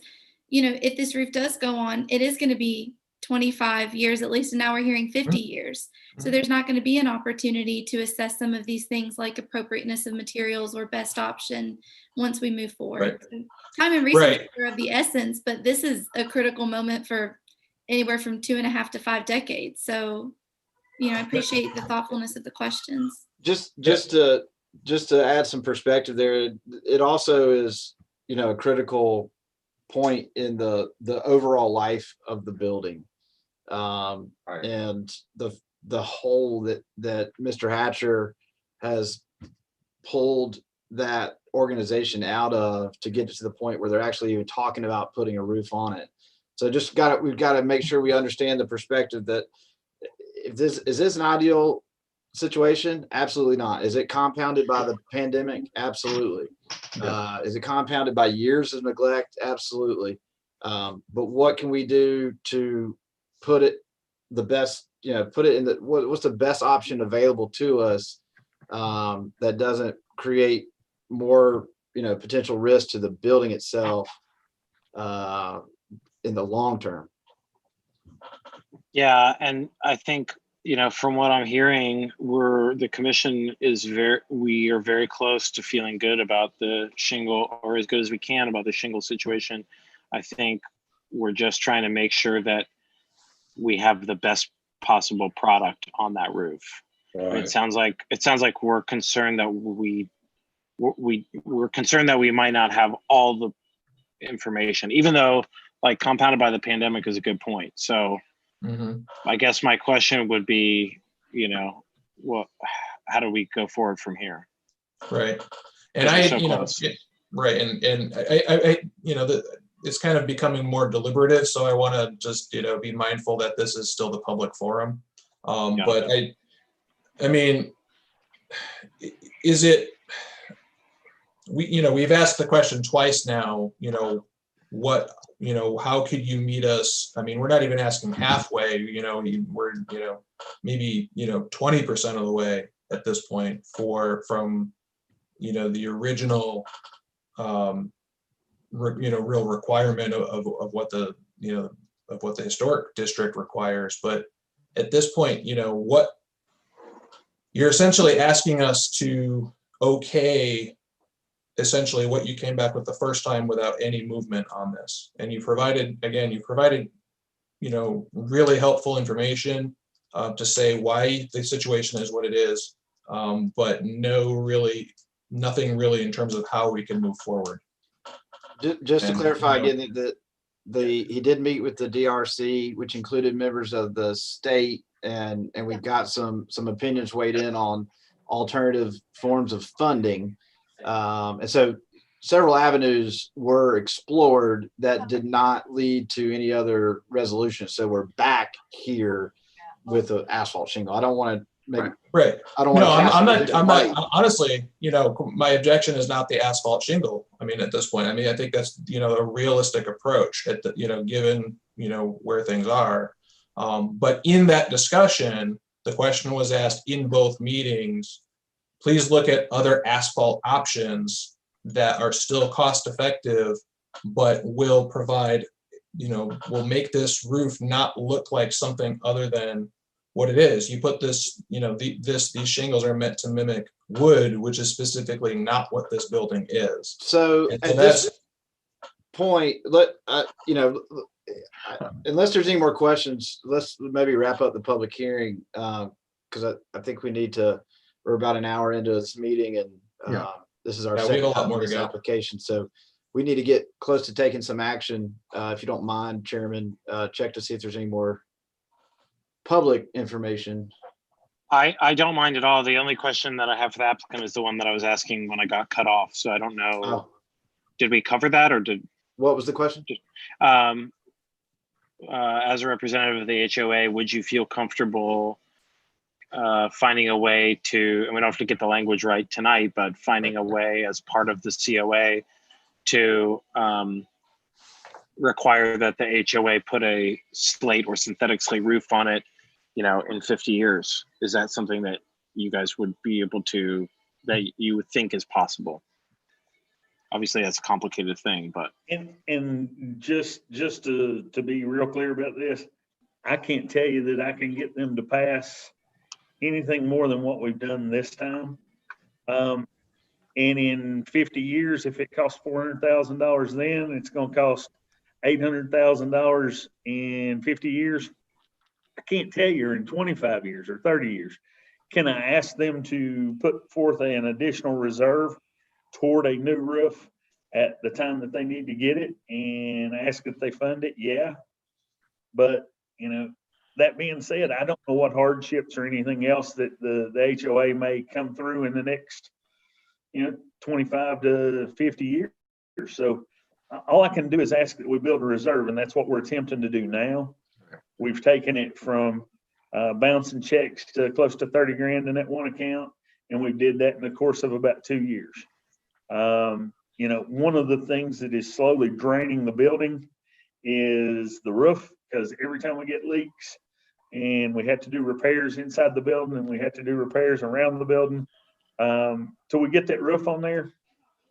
if this roof does go on, it is going to be 25 years at least, and now we're hearing 50 years. So there's not going to be an opportunity to assess some of these things like appropriateness of materials or best option once we move forward. Right. So time and resources are of the essence, but this is a critical moment for anywhere from 2.5 to 5 decades. So, I appreciate the thoughtfulness of the questions. Just to add some perspective there, it also is, a critical point in the overall life of the building. And the hole that Mr. Hatcher has pulled that organization out of to get it to the point where they're actually even talking about putting a roof on it. So we've got to make sure we understand the perspective that is this an ideal situation? Absolutely not. Is it compounded by the pandemic? Absolutely. Is it compounded by years of neglect? Absolutely. But what can we do to put it the best, put it in what's the best option available to us that doesn't create more, potential risk to the building itself in the long term? Yeah, and I think, from what I'm hearing, the commission we are very close to feeling good about the shingle, or as good as we can about the shingle situation. I think we're just trying to make sure that we have the best possible product on that roof. Right. It sounds like we're concerned that we're concerned that we might not have all the information, even though like compounded by the pandemic is a good point. So I guess my question would be, how do we go forward from here? Right. And right. And I it's kind of becoming more deliberative. So I want to just, be mindful that this is still the public forum. But I mean, is it, we've asked the question twice now, how could you meet us? I mean, we're not even asking halfway, we're, maybe, 20% of the way at this point from, the original, real requirement of what the, of what the historic district requires. But at this point, what you're essentially asking us to okay essentially what you came back with the first time without any movement on this. And you provided, really helpful information to say why the situation is what it is, but nothing really in terms of how we can move forward. Just to clarify again, he did meet with the DRC, which included members of the state, and we've got some opinions weighed in on alternative forms of funding. And so several avenues were explored that did not lead to any other resolution. So we're back here with an asphalt shingle. I don't want to make right. I don't want I'm not honestly, my objection is not the asphalt shingle. I mean, at this point, I think that's, a realistic approach at the, given, where things are. But in that discussion, the question was asked in both meetings, please look at other asphalt options that are still cost effective, but will provide, will make this roof not look like something other than what it is. You put this, these shingles are meant to mimic wood, which is specifically not what this building is. So at this point, unless there's any more questions, let's maybe wrap up the public hearing because I think we need to, we're about an hour into this meeting and Yeah. this is our Yeah, we have second a lot time more on to this go. application. So we need to get close to taking some action. If you don't mind, Chairman, check to see if there's any more public information. I don't mind at all. The only question that I have for the applicant is the one that I was asking when I got cut off. So I don't know. Oh, Did we cover that or did, what was the question? as a representative of the HOA, would you feel comfortable finding a way to, and we don't have to get the language right tonight, but finding a way as part of the COA to require that the HOA put a slate or synthetic slate roof on it, in 50 years? Is that something that you guys would be able to, that you would think is possible? Obviously, that's a complicated thing, but. And just to be real clear about this, I can't tell you that I can get them to pass anything more than what we've done this time. And in 50 years, if it costs $400,000 then, it's going to cost $800,000 in 50 years. I can't tell you in 25 years or 30 years. Can I ask them to put forth an additional reserve toward a new roof at the time that they need to get it and ask if they fund it? Yeah. But, that being said, I don't know what hardships or anything else that the HOA may come through in the next, 25 to 50 years. So all I can do is ask that we build a reserve, and that's what we're attempting to do now. We've taken it from bouncing checks to close to 30 grand in that one account, and we did that in the course of about 2 years. One of the things that is slowly draining the building is the roof, because every time we get leaks and we have to do repairs inside the building and we have to do repairs around the building, till we get that roof on there,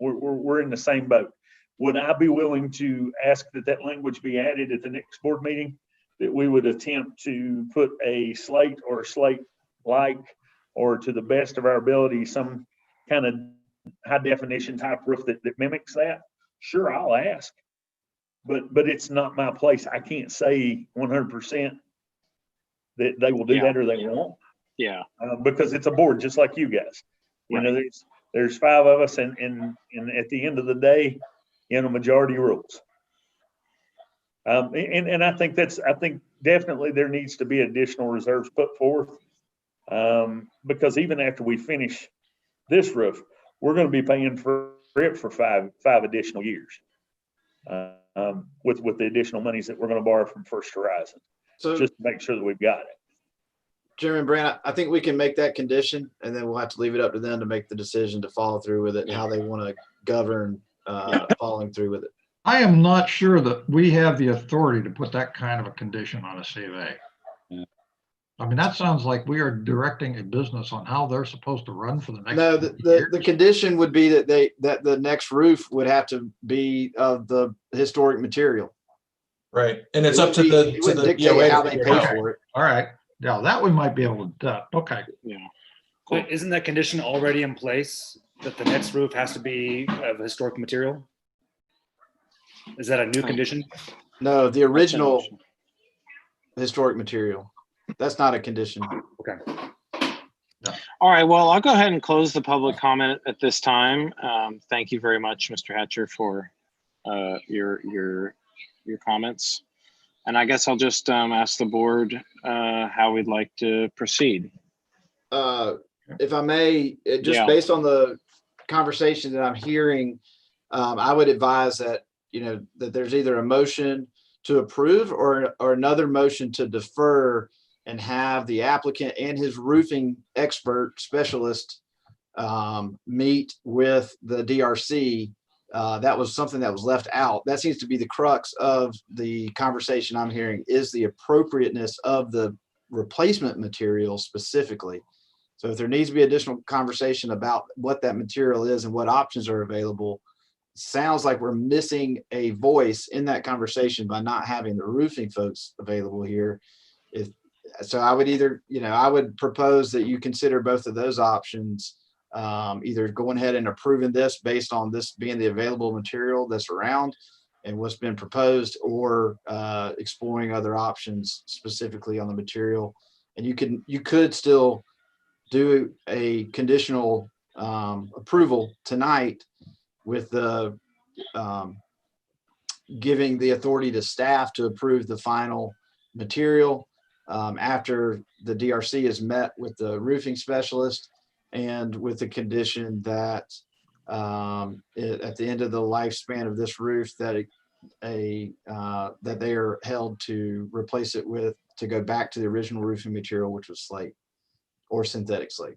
we're in the same boat. Would I be willing to ask that language be added at the next board meeting, that we would attempt to put a slate or slate-like, or to the best of our ability, some kind of high definition type roof that mimics that? Sure, I'll ask, but it's not my place. I can't say 100% that they will do that or they won't. Yeah. Because it's a board just like you guys. Right. There's 5 of us, and at the end of the day, majority rules. And I think definitely there needs to be additional reserves put forth, because even after we finish this roof, we're going to be paying for it for five additional years, with the additional monies that we're going to borrow from First Horizon, So just to make sure that we've got it. Chairman Brand, I think we can make that condition, and then we'll have to leave it up to them to make the decision to follow through with it and how they want to govern following through with it. I am not sure that we have the authority to put that kind of a condition on a COA. Yeah. I mean, that sounds like we are directing a business on how they're supposed to run for the next. No, 50 the years. condition would be that the next roof would have to be of the historic material. Right. And it's It up to wouldn't the, be- it to wouldn't the dictate DOA how to they figure pay it out. for it. All right. Yeah, that we might be able to, okay. Yeah. So isn't that condition already in place, that the next roof has to be of historic material? Is that a new condition? No, the original historic material. That's not a condition. Okay. All right, well, I'll go ahead and close the public comment at this time. Thank you very much, Mr. Hatcher, for your comments. And I guess I'll just ask the board how we'd like to proceed. If I may, just based on the conversation that I'm hearing, I would advise that, that there's either a motion to approve or another motion to defer and have the applicant and his roofing expert specialist meet with the DRC. That was something that was left out. That seems to be the crux of the conversation I'm hearing, is the appropriateness of the replacement material specifically. So if there needs to be additional conversation about what that material is and what options are available, sounds like we're missing a voice in that conversation by not having the roofing folks available here. So I would either, I would propose that you consider both of those options, either going ahead and approving this based on this being the available material that's around and what's been proposed, or exploring other options specifically on the material. And you could still do a conditional approval tonight with the giving the authority to staff to approve the final material after the DRC is met with the roofing specialist, and with the condition that at the end of the lifespan of this roof that that they are held to replace it with, to go back to the original roofing material, which was slate or synthetic slate.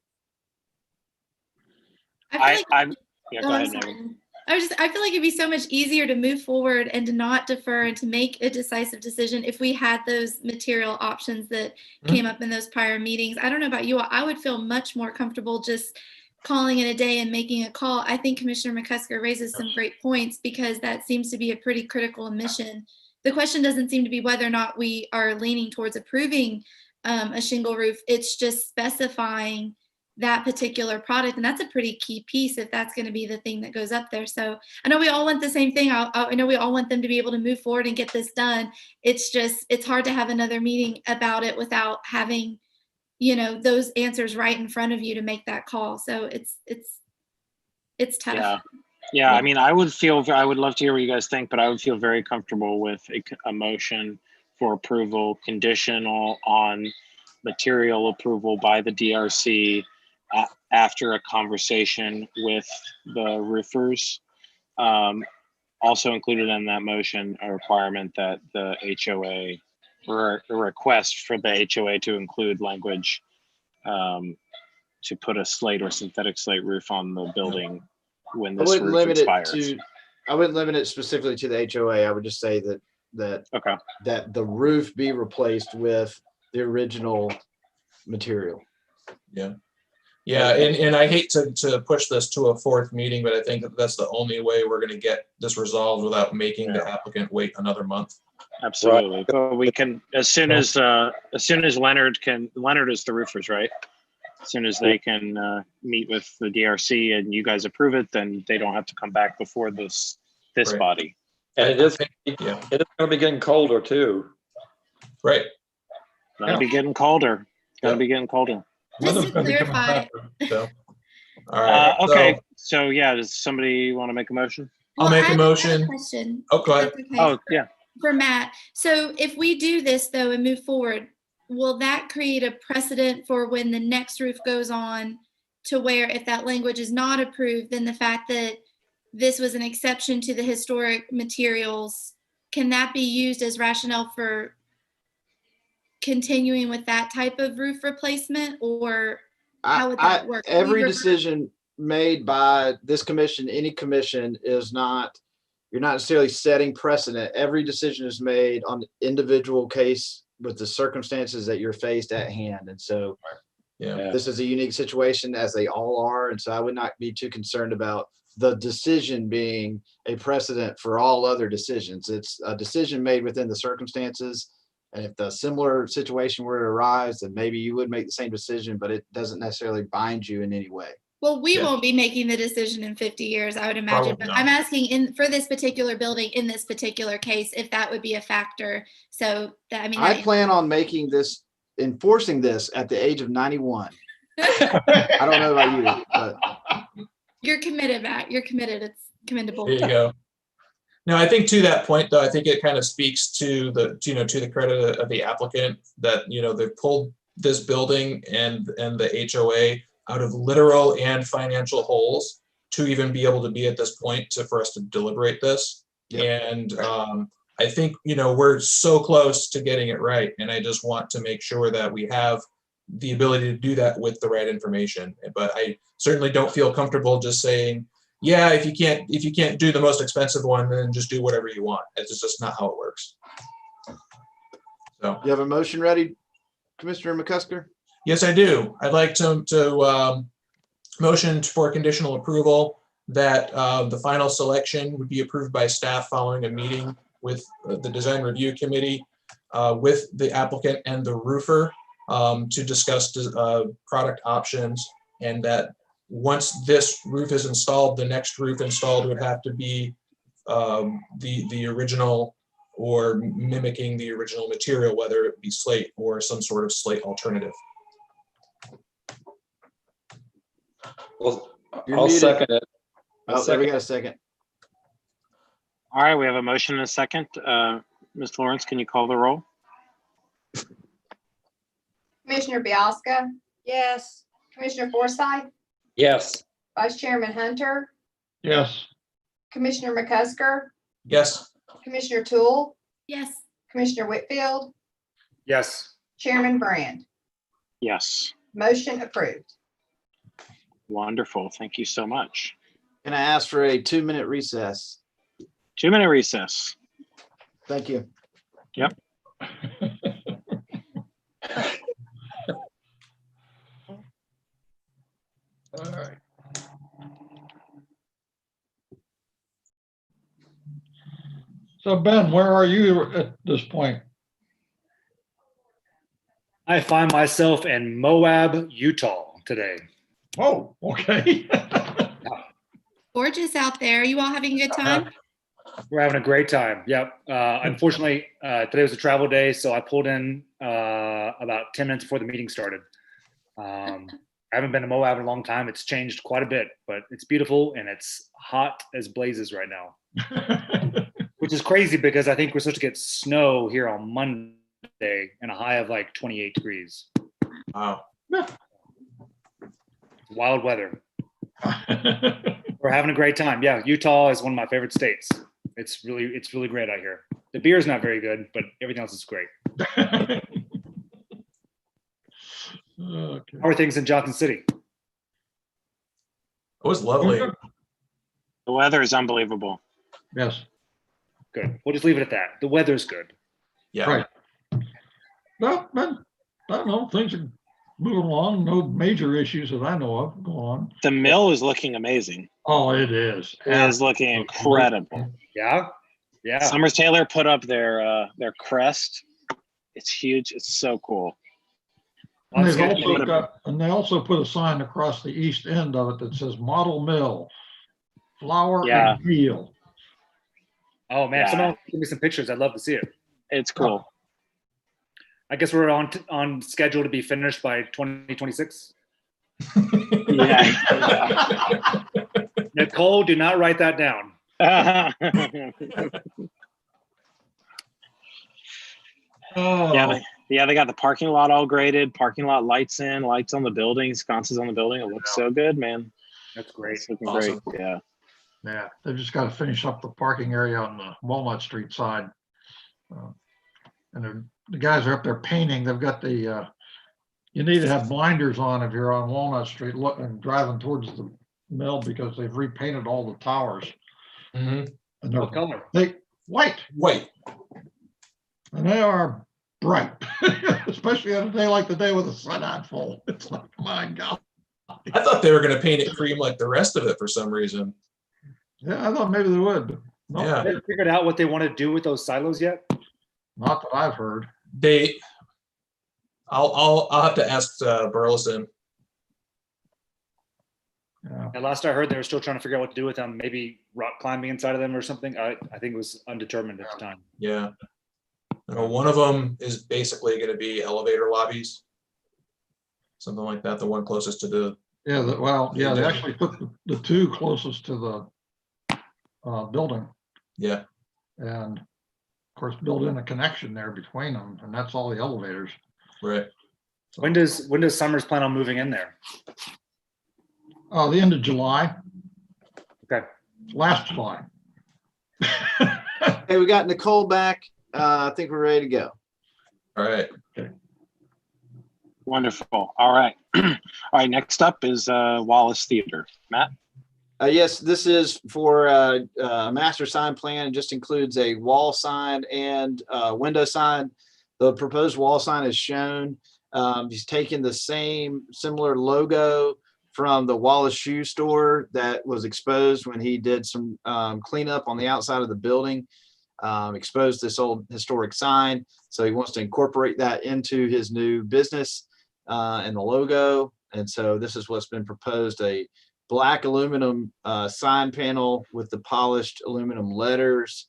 I feel like, Yeah, oh, go I'm ahead, sorry. Megan. I feel like it'd be so much easier to move forward and to not defer and to make a decisive decision if we had those material options that came up in those prior meetings. I don't know about you, I would feel much more comfortable just calling it a day and making a call. I think Commissioner McCusker raises some great points, because that seems to be a pretty critical omission. The question doesn't seem to be whether or not we are leaning towards approving a shingle roof. It's just specifying that particular product, and that's a pretty key piece if that's going to be the thing that goes up there. So I know we all want the same thing. I know we all want them to be able to move forward and get this done. It's just, it's hard to have another meeting about it without having, you know, those answers right in front of you to make that call. So it's tough. Yeah. I mean, I would love to hear what you guys think, but I would feel very comfortable with a motion for approval conditional on material approval by the DRC after a conversation with the roofers. Also included in that motion, a requirement that the HOA, or a request for the HOA to include language to put a slate or synthetic slate roof on the building when this roof expires. I wouldn't limit it specifically to the HOA. I would just say that the roof be replaced with the original material. Yeah, and I hate to push this to a fourth meeting, but I think that's the only way we're going to get this resolved without making the applicant wait another month. Absolutely. But we can, as soon as Leonard is the roofers, right? As soon as they can meet with the DRC and you guys approve it, then they don't have to come back before this body. And it is going to be getting colder too. Right. Gonna be getting colder. Just to clarify. So, all right. Okay. So yeah, does somebody want to make a motion? I'll make a I have motion. a question. Oh, go ahead. Okay. Oh, yeah. For Matt. So if we do this though and move forward, will that create a precedent for when the next roof goes on, to where if that language is not approved, then the fact that this was an exception to the historic materials, can that be used as rationale for continuing with that type of roof replacement, or how would that work? Every decision made by this commission, any commission, is not, you're not necessarily setting precedent. Every decision is made on the individual case with the circumstances that you're faced at hand. And so this is a unique situation, as they all are. And so I would not be too concerned about the decision being a precedent for all other decisions. It's a decision made within the circumstances. And if the similar situation were to arise, then maybe you would make the same decision, but it doesn't necessarily bind you in any way. Well, we won't be making the decision in 50 years, I would imagine. But I'm asking for this particular building, in this particular case, if that would be a factor. So I plan on enforcing this at the age of 91. I don't know about you, but you're committed, Matt. You're committed. It's commendable. There you go. No, I think to that point, though, I think it kind of speaks to the credit of the applicant that, they've pulled this building and the HOA out of literal and financial holes to even be able to be at this point for us to deliberate this. Yep. And I think, we're so close to getting it right. And I just want to make sure that we have the ability to do that with the right information. But I certainly don't feel comfortable just saying, yeah, if you can't do the most expensive one, then just do whatever you want. It's just not how it works. So you have a motion ready, Commissioner McCusker? Yes, I do. I'd like to motion for conditional approval that the final selection would be approved by staff following a meeting with the design review committee with the applicant and the roofer to discuss product options, and that once this roof is installed, the next roof installed would have to be the original, or mimicking the original material, whether it be slate or some sort of slate alternative. Well, You're I'll muted. second it. Oh, there we got a second. All right, we have a motion and a second. Ms. Lawrence, can you call the roll? Commissioner Bielska, Yes. Commissioner Forsythe, Yes. Vice Chairman Hunter, Yes. Commissioner McCusker, Yes. Commissioner Toole, Yes. Commissioner Whitfield, Yes. Chairman Brand. Yes. Motion approved. Wonderful. Thank you so much. Can I ask for a 2-minute recess? 2-minute recess. Thank you. All right. So Ben, where are you at this point? I find myself in Moab, Utah today. Oh, okay. Gorgeous out there. You all having a good time? We're having a great time. Yep. Unfortunately, today was a travel day, so I pulled in about 10 minutes before the meeting started. I haven't been to Moab in a long time. It's changed quite a bit, but it's beautiful and it's hot as blazes right now, which is crazy because I think we're supposed to get snow here on Monday and a high of like 28 degrees. Wow. Wild weather. We're having a great time. Yeah, Utah is one of my favorite states. It's really great out here. The beer is not very good, but everything else is great. Okay. How are things in Johnson City? It was lovely. The weather is unbelievable. Yes, Good. We'll just leave it at that. The weather's good. Yeah. right. Well, but I don't know, things are moving along, no major issues that I know of going on. The mill is looking amazing. Oh, it is. It is looking incredible. Yeah. Yeah. Summers Taylor put up their crest. It's huge. It's so cool. And Let's they've get- also they also put a sign across the east end of it that says Model Mill, Flour Yeah. and Peel. Oh man, Yeah. someone give me some pictures. I'd love to see it. It's cool. I guess we're on schedule to be finished by 2026. Yeah. Nicole, do not write that down. Oh, Yeah, they got the parking lot all graded, parking lot lights in, lights on the building, sconces on the building. It looks so good, man. That's great. It's looking Awesome. great. Yeah. yeah, they've just got to finish up the parking area on the Walnut Street side. And the guys are up there painting. They've got the, you need to have blinders on if you're on Walnut Street looking, driving towards the mill because they've repainted all the towers. Mhm. And they're What color? white, Wait, and they are bright, especially on a day like today with the sun out full. It's like, my God. I thought they were going to paint it cream like the rest of it for some reason. Yeah, I thought maybe they would. But no, Yeah. Have they figured out what they want to do with those silos yet? not that I've heard. I'll have to ask Burleson. Yeah. And last I heard, they were still trying to figure out what to do with them. Maybe rock climbing inside of them or something. I think it was undetermined at the time. Yeah. I know one of them is basically going to be elevator lobbies. Something like that. The one closest to the, Yeah, they actually put the two closest to the building yeah. and of course build in a connection there between them, and that's all the elevators. Right. When does Summers plan on moving in there? The end of July. Okay. Last July. Hey, we got Nicole back. I think we're ready to go. All right. Wonderful. All right. All right. Next up is Wallace Theater. Matt? Yes, this is for a master sign plan. It just includes a wall sign and window sign. The proposed wall sign is shown. He's taken the similar logo from the Wallace shoe store that was exposed when he did some cleanup on the outside of the building, exposed this old historic sign. So he wants to incorporate that into his new business and the logo. And so this is what's been proposed, a black aluminum sign panel with the polished aluminum letters.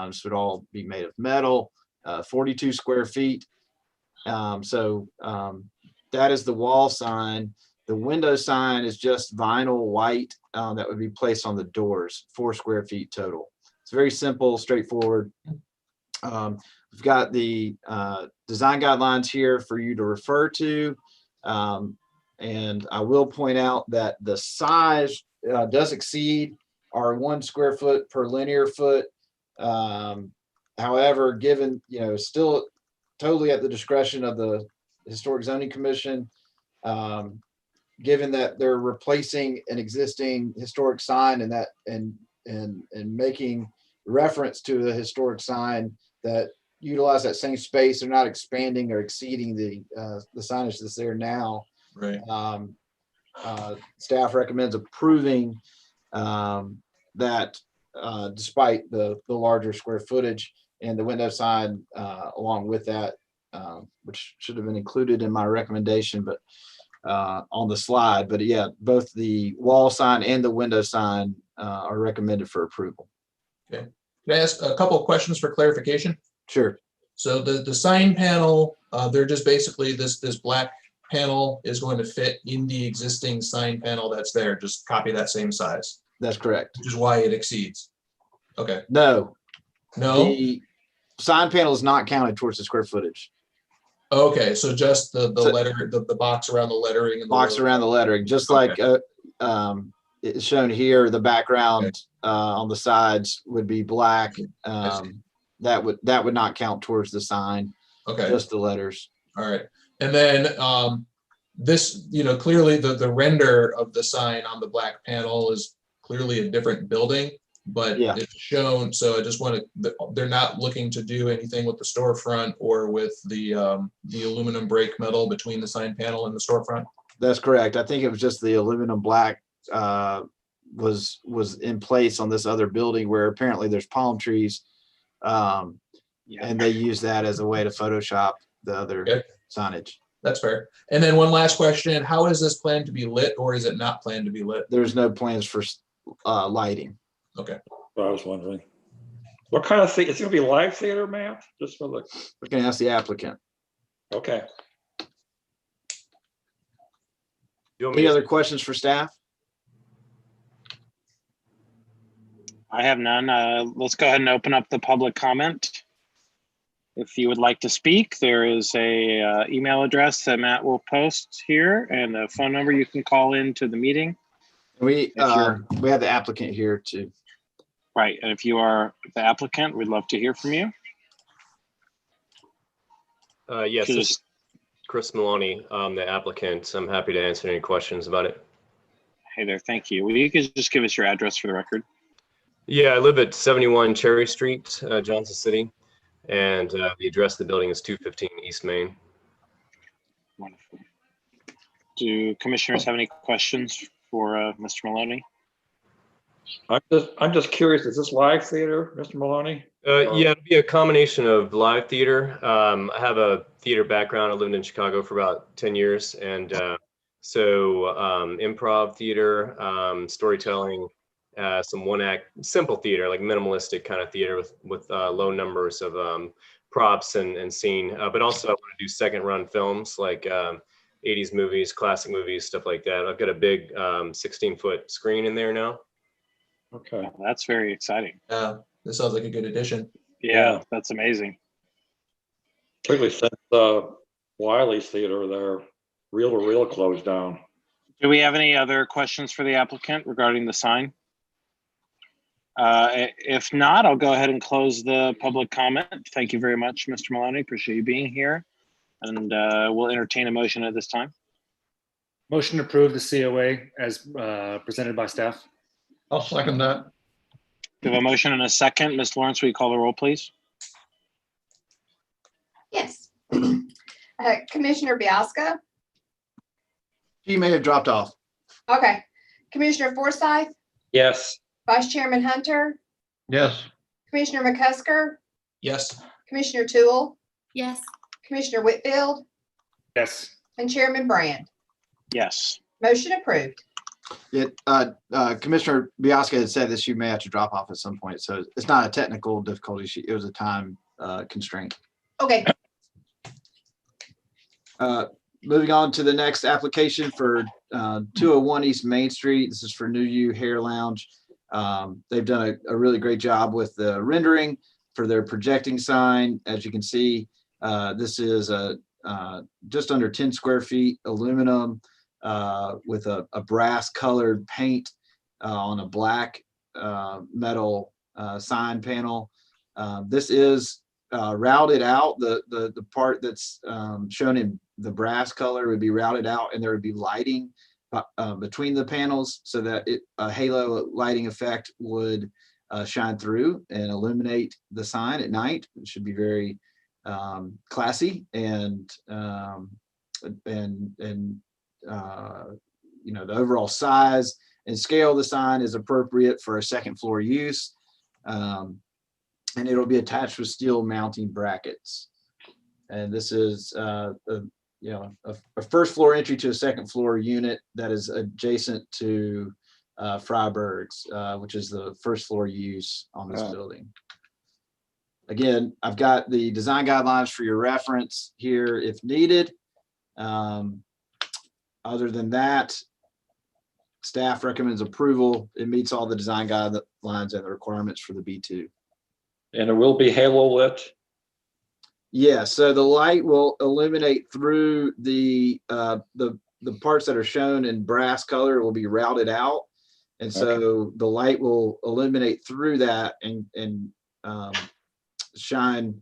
This would all be made of metal, 42 square feet. That is the wall sign. The window sign is just vinyl white that would be placed on the doors, 4 square feet total. It's very simple, straightforward. We've got the design guidelines here for you to refer to. And I will point out that the size does exceed our 1 square foot per linear foot. However, given, still totally at the discretion of the Historic Zoning Commission, given that they're replacing an existing historic sign and making reference to the historic sign that utilize that same space, they're not expanding or exceeding the signage that's there now. Right. Staff recommends approving that despite the larger square footage, and the window sign along with that, which should have been included in my recommendation, but on the slide. But yeah, both the wall sign and the window sign are recommended for approval. Okay. Can I ask a couple of questions for clarification? Sure. So the sign panel, they're just basically this black panel is going to fit in the existing sign panel that's there. Just copy that same size, That's correct. which is why it exceeds. Okay. No, No. the sign panel is not counted towards the square footage. Okay. So just the So- letter, the box around the lettering and the Box logo. around the lettering, just like it's shown here, the background on the sides would be black. That would not count towards the sign, Okay. just the letters. All right. And then this, clearly the render of the sign on the black panel is clearly a different building, but Yeah. it's shown. So I just want to, they're not looking to do anything with the storefront or with the aluminum brake metal between the sign panel and the storefront. That's correct. I think it was just the aluminum black was in place on this other building where apparently there's palm trees. And they use that as a way to Photoshop the other Okay. signage. That's fair. And then one last question, how is this planned to be lit or is it not planned to be lit? There's no plans for lighting. Okay. I was wondering. What kind of thing, it's gonna be live theater, Matt? Just for the, We can ask the applicant. okay. Any other questions for staff? I have none. Let's go ahead and open up the public comment. If you would like to speak, there is a email address that Matt will post here and a phone number you can call into the meeting. We you're- have the applicant here too. Right, and if you are the applicant, we'd love to hear from you. Yes, So this is just- Chris Maloney, the applicant. I'm happy to answer any questions about it. Hey there, thank you. Will you just give us your address for the record? Yeah, I live at 71 Cherry Street, Johnson City, and the address of the building is 215 East Main. Wonderful. Do commissioners have any questions for Mr. Maloney? I'm just curious, is this live theater, Mr. Maloney? Yeah, it'll be a combination of live theater. I have a theater background. I lived in Chicago for about 10 years. And so improv theater, storytelling, some one act, simple theater, like minimalistic kind of theater with low numbers of props and scene. But also I want to do second run films like 80s movies, classic movies, stuff like that. I've got a big 16-foot screen in there now. Okay. Oh, that's very exciting. This sounds like a good addition. Yeah, that's amazing. Particularly since Wiley's Theater there, reel to reel closed down. Do we have any other questions for the applicant regarding the sign? If not, I'll go ahead and close the public comment. Thank you very much, Mr. Maloney. Appreciate you being here. And we'll entertain a motion at this time. Motion to approve the COA as presented by staff. I'll second that. We have a motion and a second. Ms. Lawrence, will you call the roll, please? Yes. Commissioner Biasca. She may have dropped off. Okay. Commissioner Forsyth, Yes. Vice Chairman Hunter, Yes, Commissioner McCusker, Yes. Commissioner Toole, Yes. Commissioner Whitfield, Yes. and Chairman Brand. Yes. Motion approved. Commissioner Biasca had said that she may have to drop off at some point, so it's not a technical difficulty. It was a time constraint. Okay. Moving on to the next application for 201 East Main Street. This is for New You Hair Lounge. They've done a really great job with the rendering for their projecting sign. As you can see, this is just under 10 square feet aluminum with a brass colored paint on a black metal sign panel. This is routed out. The part that's shown in the brass color would be routed out, and there would be lighting between the panels so that a halo lighting effect would shine through and illuminate the sign at night. It should be very classy and the overall size and scale of the sign is appropriate for a second floor use. And it'll be attached with steel mounting brackets. And this is a first floor entry to a second floor unit that is adjacent to Freiberg's, which is the first floor use on this building. Again, I've got the design guidelines for your reference here if needed. Other than that, staff recommends approval. It meets all the design guidelines and the requirements for the B2. And it will be halo lit? Yeah, so the light will illuminate through the parts that are shown in brass color will be routed out. And so the light will illuminate through that and shine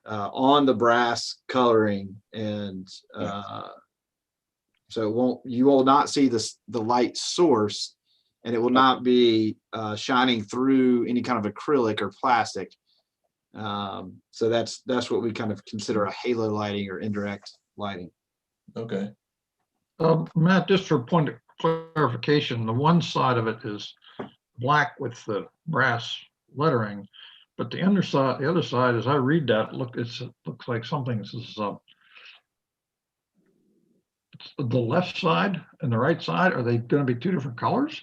on the brass coloring. And so you will not see the light source, and it will not be shining through any kind of acrylic or plastic. So that's what we kind of consider a halo lighting or indirect lighting. Okay. Matt, just for point of clarification, the one side of it is black with the brass lettering, but the other side, as I read that, it looks like something. This is the left side and the right side. Are they going to be two different colors?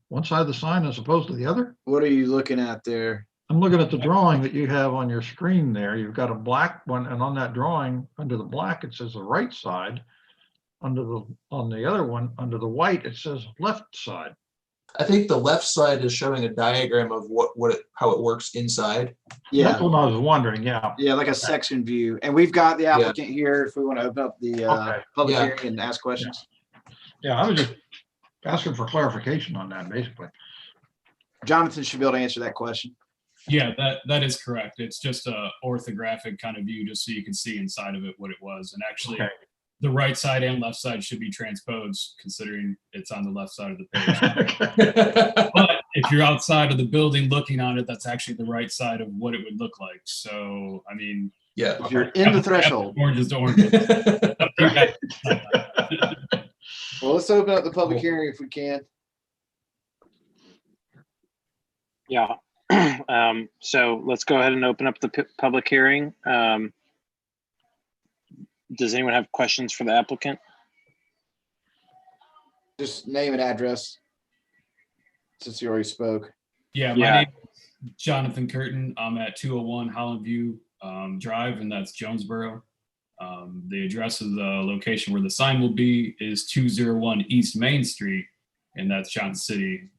One side of the sign as opposed to the other? What are you looking at there? I'm looking at the drawing that you have on your screen there. You've got a black one, and on that drawing, under the black, it says the right side. On the other one, under the white, it says left side. I think the left side is showing a diagram of how it works inside. Yeah, That's what I was wondering. Yeah. yeah, like a section view. And we've got the applicant here if we want to open up the public Yeah. hearing and ask questions. Yeah, I was just asking for clarification on that, basically. Jonathan should be able to answer that question. Yeah, that is correct. It's just a orthographic kind of view, just so you can see inside of it what it was. And actually, the right side and left side should be transposed, considering it's on the left side of the page. But if you're outside of the building looking on it, that's actually the right side of what it would look like. So, I mean, Yeah. If you're in the threshold. Oranges to oranges. Well, let's open up the public hearing if we can. Yeah. So let's go ahead and open up the public hearing. Does anyone have questions for the applicant? Just name and address, since you already spoke. Yeah, my name is Jonathan Curtin. I'm at 201 Holland View Drive, and that's Jonesboro. The address of the location where the sign will be is 201 East Main Street, and that's Johnson City.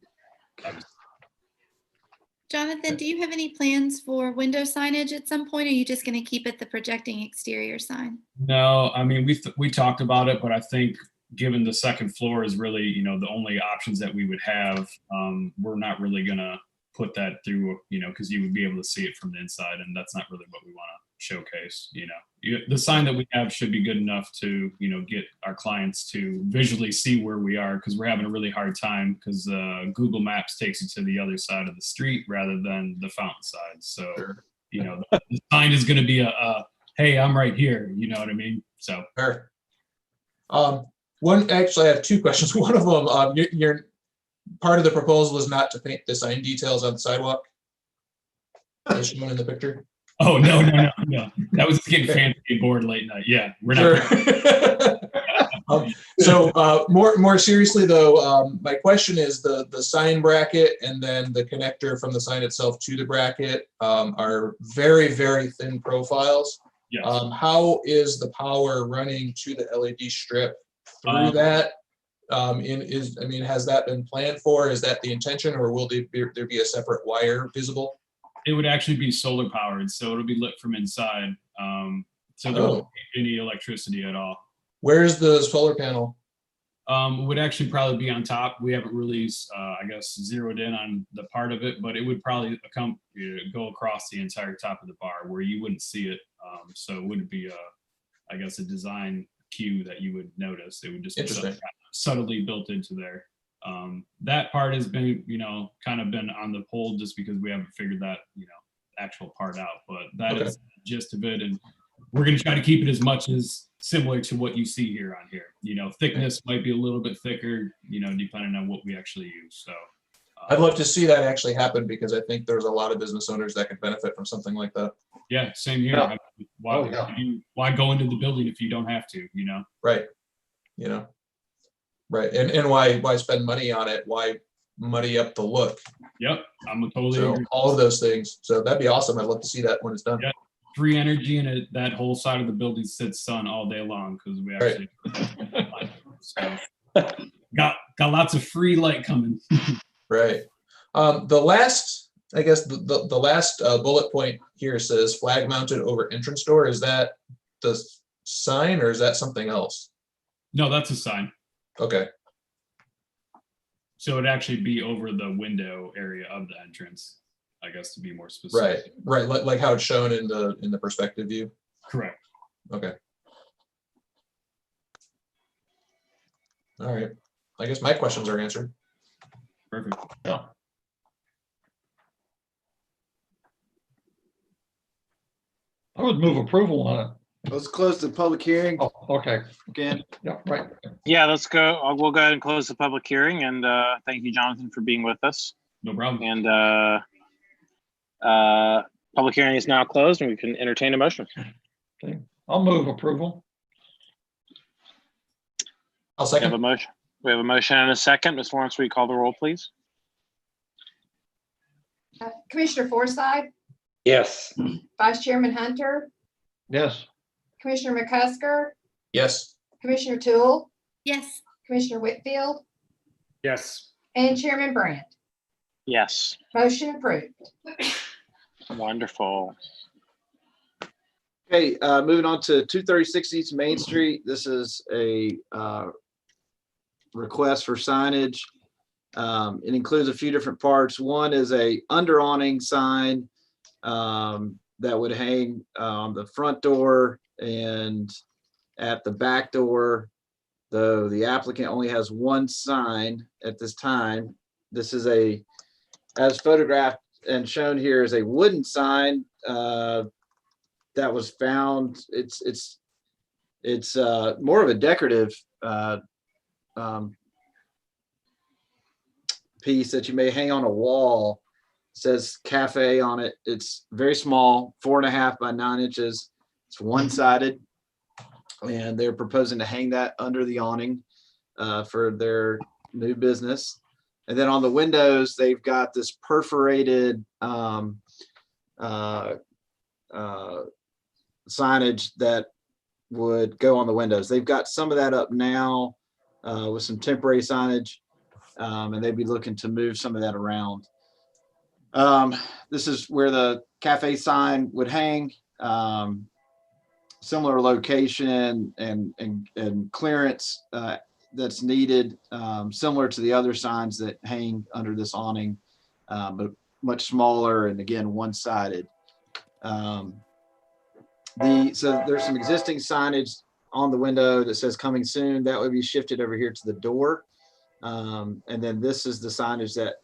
Jonathan, do you have any plans for window signage at some point, or are you just going to keep it the projecting exterior sign? No, I mean, we talked about it, but I think given the second floor is really, the only options that we would have, we're not really going to put that through, because you would be able to see it from the inside, and that's not really what we want to showcase. The sign that we have should be good enough to, get our clients to visually see where we are, because we're having a really hard time because Google Maps takes you to the other side of the street rather than the fountain side. So, the sign is going to be a hey, I'm right here. You know what I mean? So. Sure. Actually, I have two questions. One of them, your part of the proposal is not to paint the sign details on the sidewalk, as shown in the picture. Oh, no. That was getting fancy and bored late night. Yeah, we're not. So more seriously though, my question is the sign bracket and then the connector from the sign itself to the bracket are very, very thin profiles. Yes. How is the power running to the LED strip through that? I mean, has that been planned for? Is that the intention, or will there be a separate wire visible? It would actually be solar powered, so it'll be lit from inside. So there won't be any electricity at all. Where's the solar panel? Would actually probably be on top. We haven't really, I guess, zeroed in on the part of it, but it would probably go across the entire top of the bar where you wouldn't see it. So it wouldn't be I guess, a design cue that you would notice. It would just be subtly built into there. That part has been, kind of been on the hold just because we haven't figured that, actual part out. But that is the gist of it, and we're going to try to keep it as much as similar to what you see here on here. Thickness might be a little bit thicker, depending on what we actually use. So I'd love to see that actually happen, because I think there's a lot of business owners that could benefit from something like that. Yeah, same here. I mean, why go into the building if you don't have to, Right. Right. And why spend money on it? Why muddy up the look? Yep. I'm totally So agree. all of those things. So that'd be awesome. I'd love to see that when it's done. Yeah. Free energy, and that whole side of the building sits sun all day long because we actually so, got lots of free light coming. Right. The last, I guess the last bullet point here says flag mounted over entrance door. Is that the sign, or is that something else? No, that's a sign. Okay. So it'd actually be over the window area of the entrance, I guess, to be more specific. Right. Like how it's shown in the perspective view. Correct. Okay. All right. I guess my questions are answered. Perfect. Yeah. I would move approval on it. Let's close the public hearing Oh, okay. again. Yeah, right. Yeah, let's go. We'll go ahead and close the public hearing, and thank you, Jonathan, for being with us. No problem. And public hearing is now closed, and we can entertain a motion. Okay. I'll move approval. I'll We have second. a motion. We have a motion and a second. Ms. Lawrence, will you call the roll, please? Commissioner Forsythe, Yes. Vice Chairman Hunter, Yes. Commissioner McCusker, Yes. Commissioner Toole, Yes. Commissioner Whitfield, Yes. and Chairman Brandt. Yes. Motion approved. Wonderful. Okay, moving on to 236 East Main Street. This is a request for signage. It includes a few different parts. One is a under awning sign that would hang on the front door and at the back door, though the applicant only has one sign at this time. This is as photographed and shown here, is a wooden sign that was found. It's more of a decorative piece that you may hang on a wall. It says cafe on it. It's very small, 4.5 by 9 inches. It's one-sided, and they're proposing to hang that under the awning for their new business. And then on the windows, they've got this perforated signage that would go on the windows. They've got some of that up now with some temporary signage, and they'd be looking to move some of that around. This is where the cafe sign would hang. Similar location and clearance that's needed, similar to the other signs that hang under this awning, but much smaller and again one-sided. So there's some existing signage on the window that says coming soon. That would be shifted over here to the door. And then this is the signage that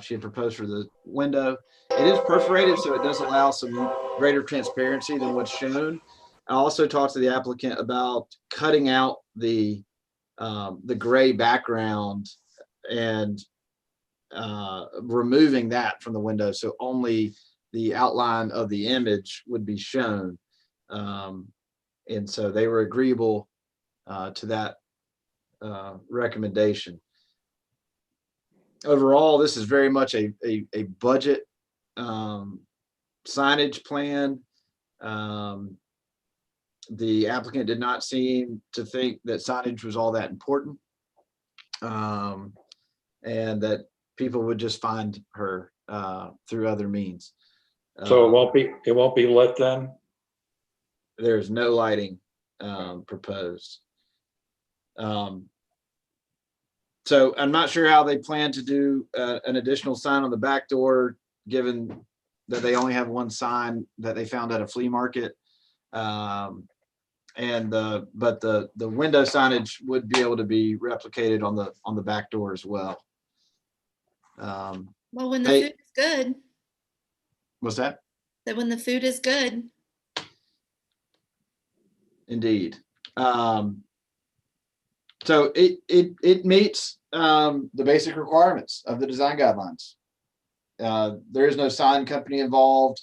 she had proposed for the window. It is perforated, so it does allow some greater transparency than what's shown. I also talked to the applicant about cutting out the gray background and removing that from the window, so only the outline of the image would be shown. And so they were agreeable to that recommendation. Overall, this is very much a budget signage plan. The applicant did not seem to think that signage was all that important. And that people would just find her through other means. So it won't be lit then? There's no lighting proposed. So I'm not sure how they plan to do an additional sign on the back door, given that they only have one sign that they found at a flea market. But the window signage would be able to be replicated on the back door as well. Well, when the They- food is good, What's that? that when the food is good. Indeed. So it meets the basic requirements of the design guidelines. There is no sign company involved.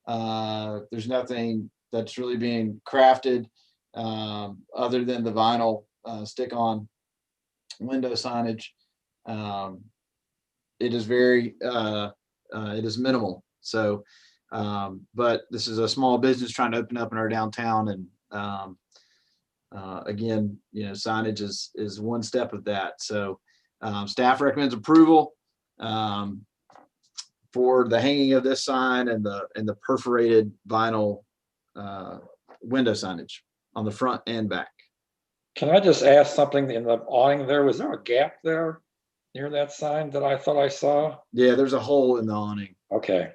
There's nothing that's really being crafted other than the vinyl stick-on window signage. It is very, it is minimal. So, but this is a small business trying to open up in our downtown, and again, signage is one step of that. So staff recommends approval for the hanging of this sign and the perforated vinyl window signage on the front and back. Can I just ask something in the awning there? Was there a gap there near that sign that I thought I saw? Yeah, there's a hole in the awning. Okay.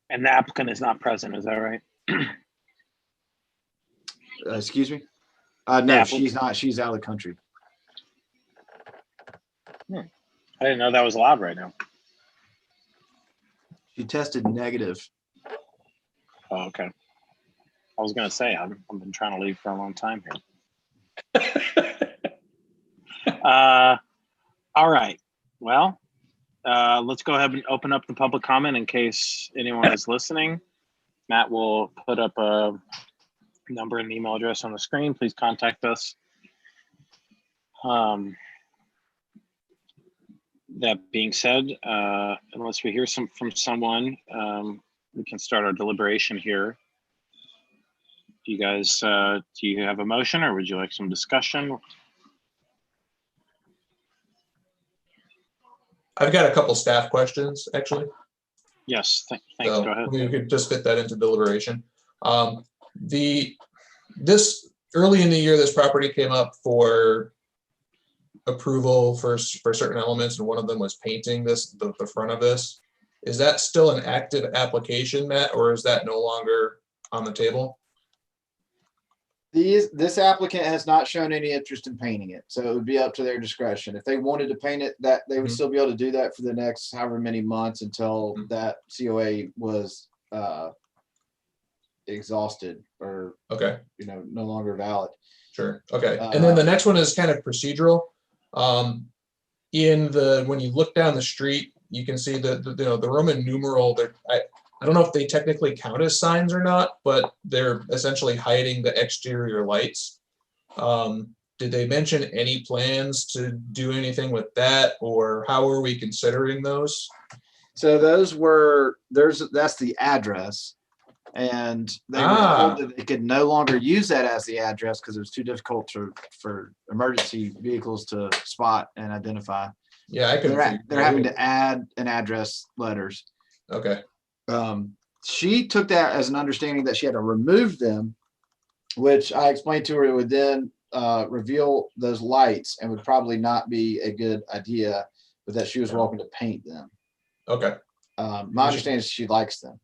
And the applicant is not present, is that right? Excuse me? No, Yeah. she's not. She's out of the country. I didn't know that was allowed right now. She tested negative. Oh, okay. I was gonna say, I've been trying to leave for a long time here. All right, well, let's go ahead and open up the public comment in case anyone is listening. Matt will put up a number and email address on the screen. Please contact us. That being said, unless we hear from someone, we can start our deliberation here. Do you guys, do you have a motion, or would you like some discussion? I've got a couple staff questions, actually. Yes, thanks, So go ahead. we could just fit that into deliberation. This early in the year, this property came up for approval for certain elements, and one of them was painting the front of this. Is that still an active application, Matt, or is that no longer on the table? This applicant has not shown any interest in painting it, so it would be up to their discretion. If they wanted to paint it, that they would still be able to do that for the next however many months until that COA was exhausted or Okay. no longer valid. Sure. Okay. And then the next one is kind of procedural. When you look down the street, you can see the Roman numeral. I don't know if they technically count as signs or not, but they're essentially hiding the exterior lights. Did they mention any plans to do anything with that, or how are we considering those? So that's the address, and they were told that they could no longer use that as the address because it was too difficult for emergency vehicles to spot and identify. Yeah, they're having to add an address letters. Okay. She took that as an understanding that she had to remove them, which I explained to her it would then reveal those lights and would probably not be a good idea, but that she was welcome to paint them. Okay. My understanding is she likes them.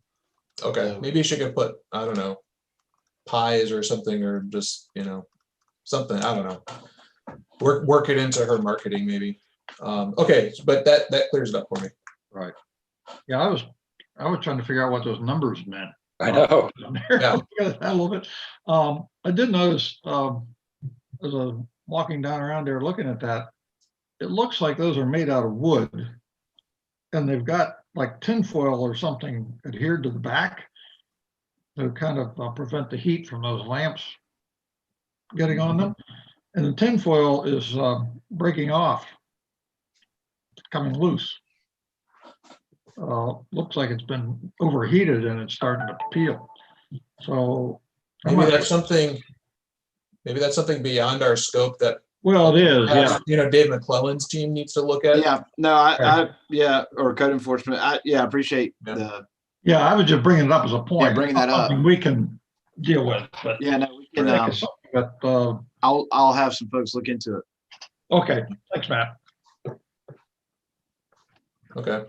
Okay. So, maybe she could put, I don't know, pies or something, or just, something, I don't know. Work it into her marketing maybe. Okay, but that clears it up for me. Right. Yeah, I was trying to figure out what those numbers meant. I know. Yeah. A little bit. I did notice as I was walking down around there looking at that, it looks like those are made out of wood, and they've got like tinfoil or something adhered to the back to kind of prevent the heat from those lamps getting on them. And the tinfoil is breaking off, coming loose. looks like it's been overheated and it's starting to peel. So. I'm Maybe not- that's something, beyond our scope that, Well, it is, yeah. you know, Dave McClellan's team needs to look at. Yeah, no, yeah, or code enforcement. I appreciate the, Yeah, I was just bringing it up as a point. Yeah, bringing that up. Something we can deal with, but. yeah, no, we can, I think it's something that, I'll have some folks look into it. okay, thanks, Matt. Okay.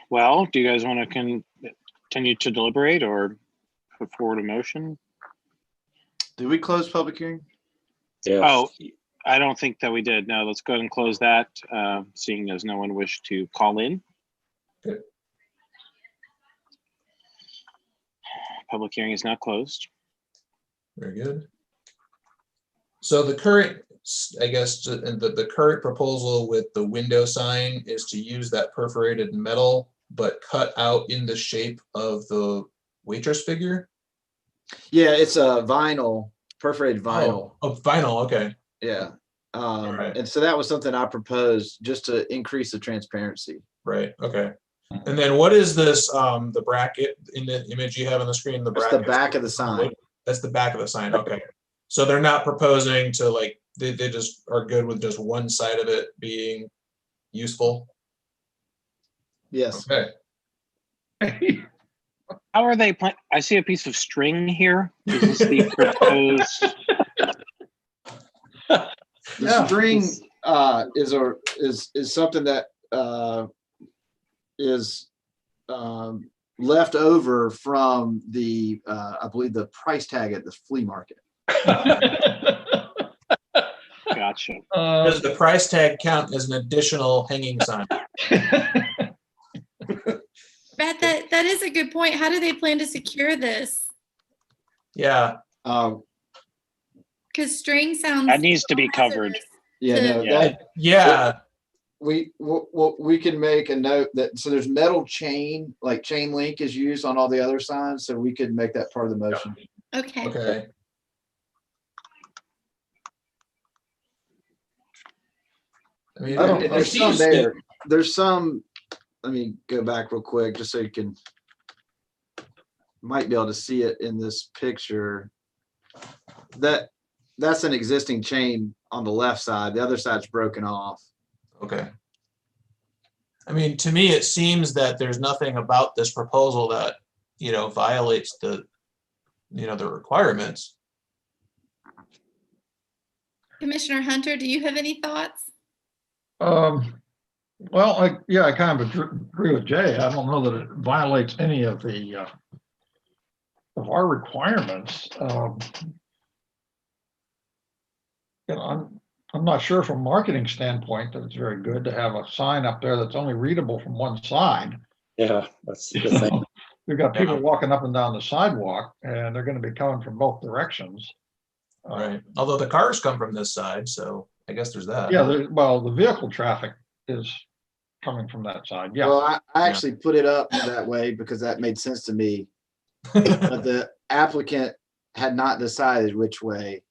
Well, do you guys want to continue to deliberate or put forward a motion? Did we close public hearing? Yes. Oh, I don't think that we did. No, let's go ahead and close that, seeing as no one wished to call in. Good. Public hearing is now closed. Very good. So the current, I guess, the current proposal with the window sign is to use that perforated metal, but cut out in the shape of the waitress figure? Yeah, it's a vinyl, perforated vinyl. Oh, vinyl, okay. Yeah. Right. And so that was something I proposed just to increase the transparency. Right, okay. And then what is this, the bracket in the image you have on the screen, the That's bracket? the back of the sign. That's the back of the sign, okay. So they're not proposing to like, they just are good with just one side of it being useful? Yes. Okay. How are they plan? I see a piece of string here. Is this the proposed? The string is something that is left over from the I believe the price tag at the flea market. Gotcha. Does the price tag count as an additional hanging sign? Matt, that is a good point. How do they plan to secure this? Yeah. Because string sounds. That needs to be covered. Yeah, no, Yeah. that Yeah. we can make a note that, so there's metal chain, like chain link is used on all the other signs, so we could make that part of the motion. Okay. Okay. I mean, it There's some seems there. There's some, let me go back real quick, just so you can, might be able to see it in this picture. That's an existing chain on the left side. The other side's broken off. Okay. I mean, to me, it seems that there's nothing about this proposal that, you know, violates the, you know, the requirements. Commissioner Hunter, do you have any thoughts? Well, I kind of agree with Jay. I don't know that it violates any of the of our requirements. You know, I'm not sure from a marketing standpoint that it's very good to have a sign up there that's only readable from one side. Yeah, that's the thing. You've got people walking up and down the sidewalk, and they're going to be coming from both directions. Right. Although the cars come from this side, so I guess there's that. Yeah, well, the vehicle traffic is coming from that side. Yeah. Well, I actually put it up that way because that made sense to me. But the applicant had not decided which way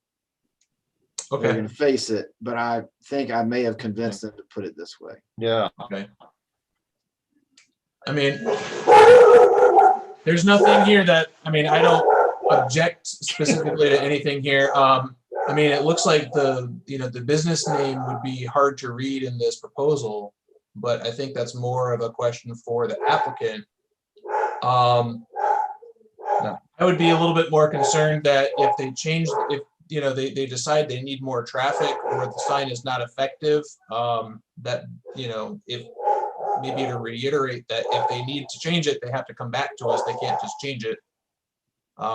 they're Okay. going to face it, but I think I may have convinced them to put it this way. Yeah. Okay. I mean, there's nothing here that, I mean, I don't object specifically to anything here. I mean, it looks like the, you know, the business name would be hard to read in this proposal, but I think that's more of a question for the applicant. I would be a little bit more concerned that if they change, if, you know, they decide they need more traffic or the sign is not effective, that, you know, if maybe to reiterate that if they need to change it, they have to come back to us. They can't just change it.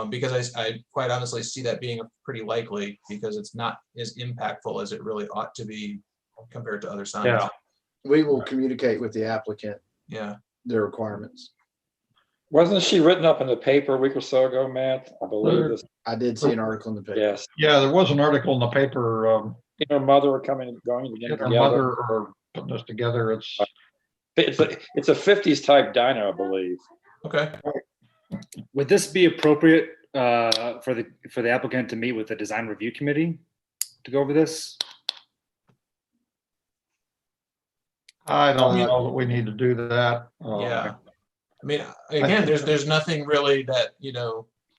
Because I quite honestly see that being pretty likely because it's not as impactful as it really ought to be compared to other signs. Yeah. We will communicate with the applicant Yeah. their requirements. Wasn't she written up in the paper a week or so ago, Matt? I believe this. I did see an article in the paper. Yes. Yeah, there was an article in the paper, Her mother were coming and going to get her together. mother or putting this together. It's a 50s type diner, I believe. Okay. Would this be appropriate for the applicant to meet with the design review committee to go over this? I don't know that we need to do that. Yeah. I mean, again, there's nothing really that,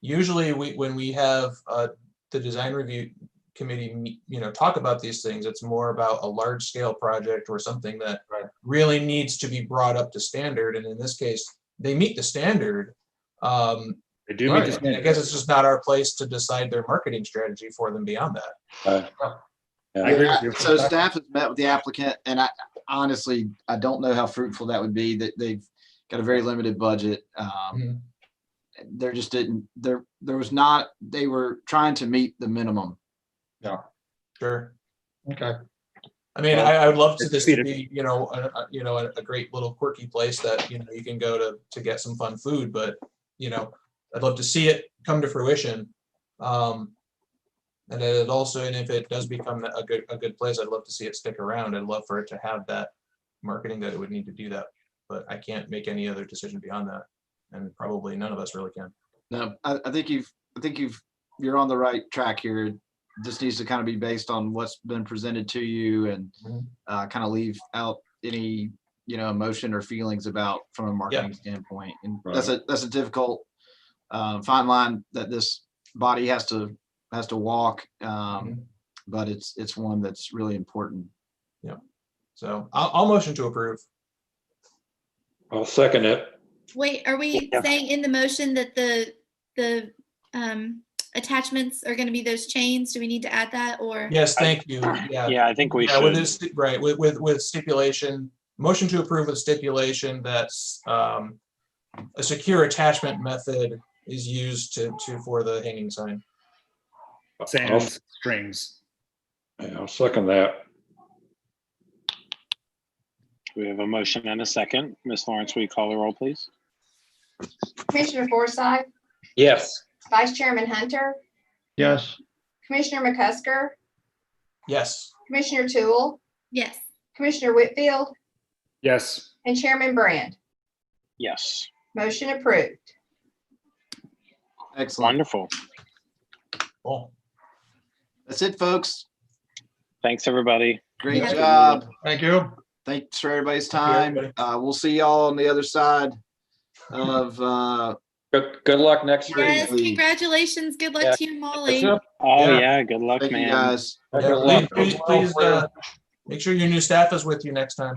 usually when we have the design review committee, talk about these things, it's more about a large scale project or something that really needs to be brought up to standard. And in this case, they meet the standard. They do meet the standard. I guess it's just not our place to decide their marketing strategy for them beyond that. I agree with you. So staff has met with the applicant, and I honestly don't know how fruitful that would be. That they've got a very limited budget. There just didn't. There was not. They were trying to meet the minimum. Yeah. Sure. Okay. I mean, I would love to this to be, a great little quirky place that, you can go to get some fun food, but, I'd love to see it come to fruition. And it also, and if it does become a good place, I'd love to see it stick around. I'd love for it to have that marketing that it would need to do that, but I can't make any other decision beyond that. And probably none of us really can. No, I think you're on the right track here. This needs to kind of be based on what's been presented to you and kind of leave out any, emotion or feelings about from a marketing standpoint. And that's a difficult fine line that this body has to walk. But it's one that's really important. Yeah. So I'll motion to approve. I'll second it. Wait, are we saying in the motion that the attachments are going to be those chains? Do we need to add that or? Yes, thank you. Yeah, I think we should. With this, right, with stipulation, motion to approve with stipulation that's a secure attachment method is used for the hanging sign. Sans strings. Yeah, I'll second that. We have a motion and a second. Ms. Lawrence, will you call the roll, please? Commissioner Forsyth, Yes. Vice Chairman Hunter, Yes. Commissioner McCusker, Yes. Commissioner Toole, Yes. Commissioner Whitfield, Yes. and Chairman Brand. Yes. Motion approved. Excellent. Wonderful. Cool. That's it, folks. Thanks, everybody. Great Yeah. job. Thank you. Thanks for everybody's time. everybody. We'll see y'all on the other side of Good luck next week. Yes. Congratulations. Good luck Yeah. to you, Molly. Oh, Yeah. yeah. Good luck, thank you man. guys. Yeah, please make sure your new staff is with you next time.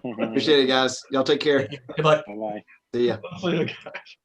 Appreciate it, guys. Y'all take care. Good luck. Bye-bye. See ya. See you guys.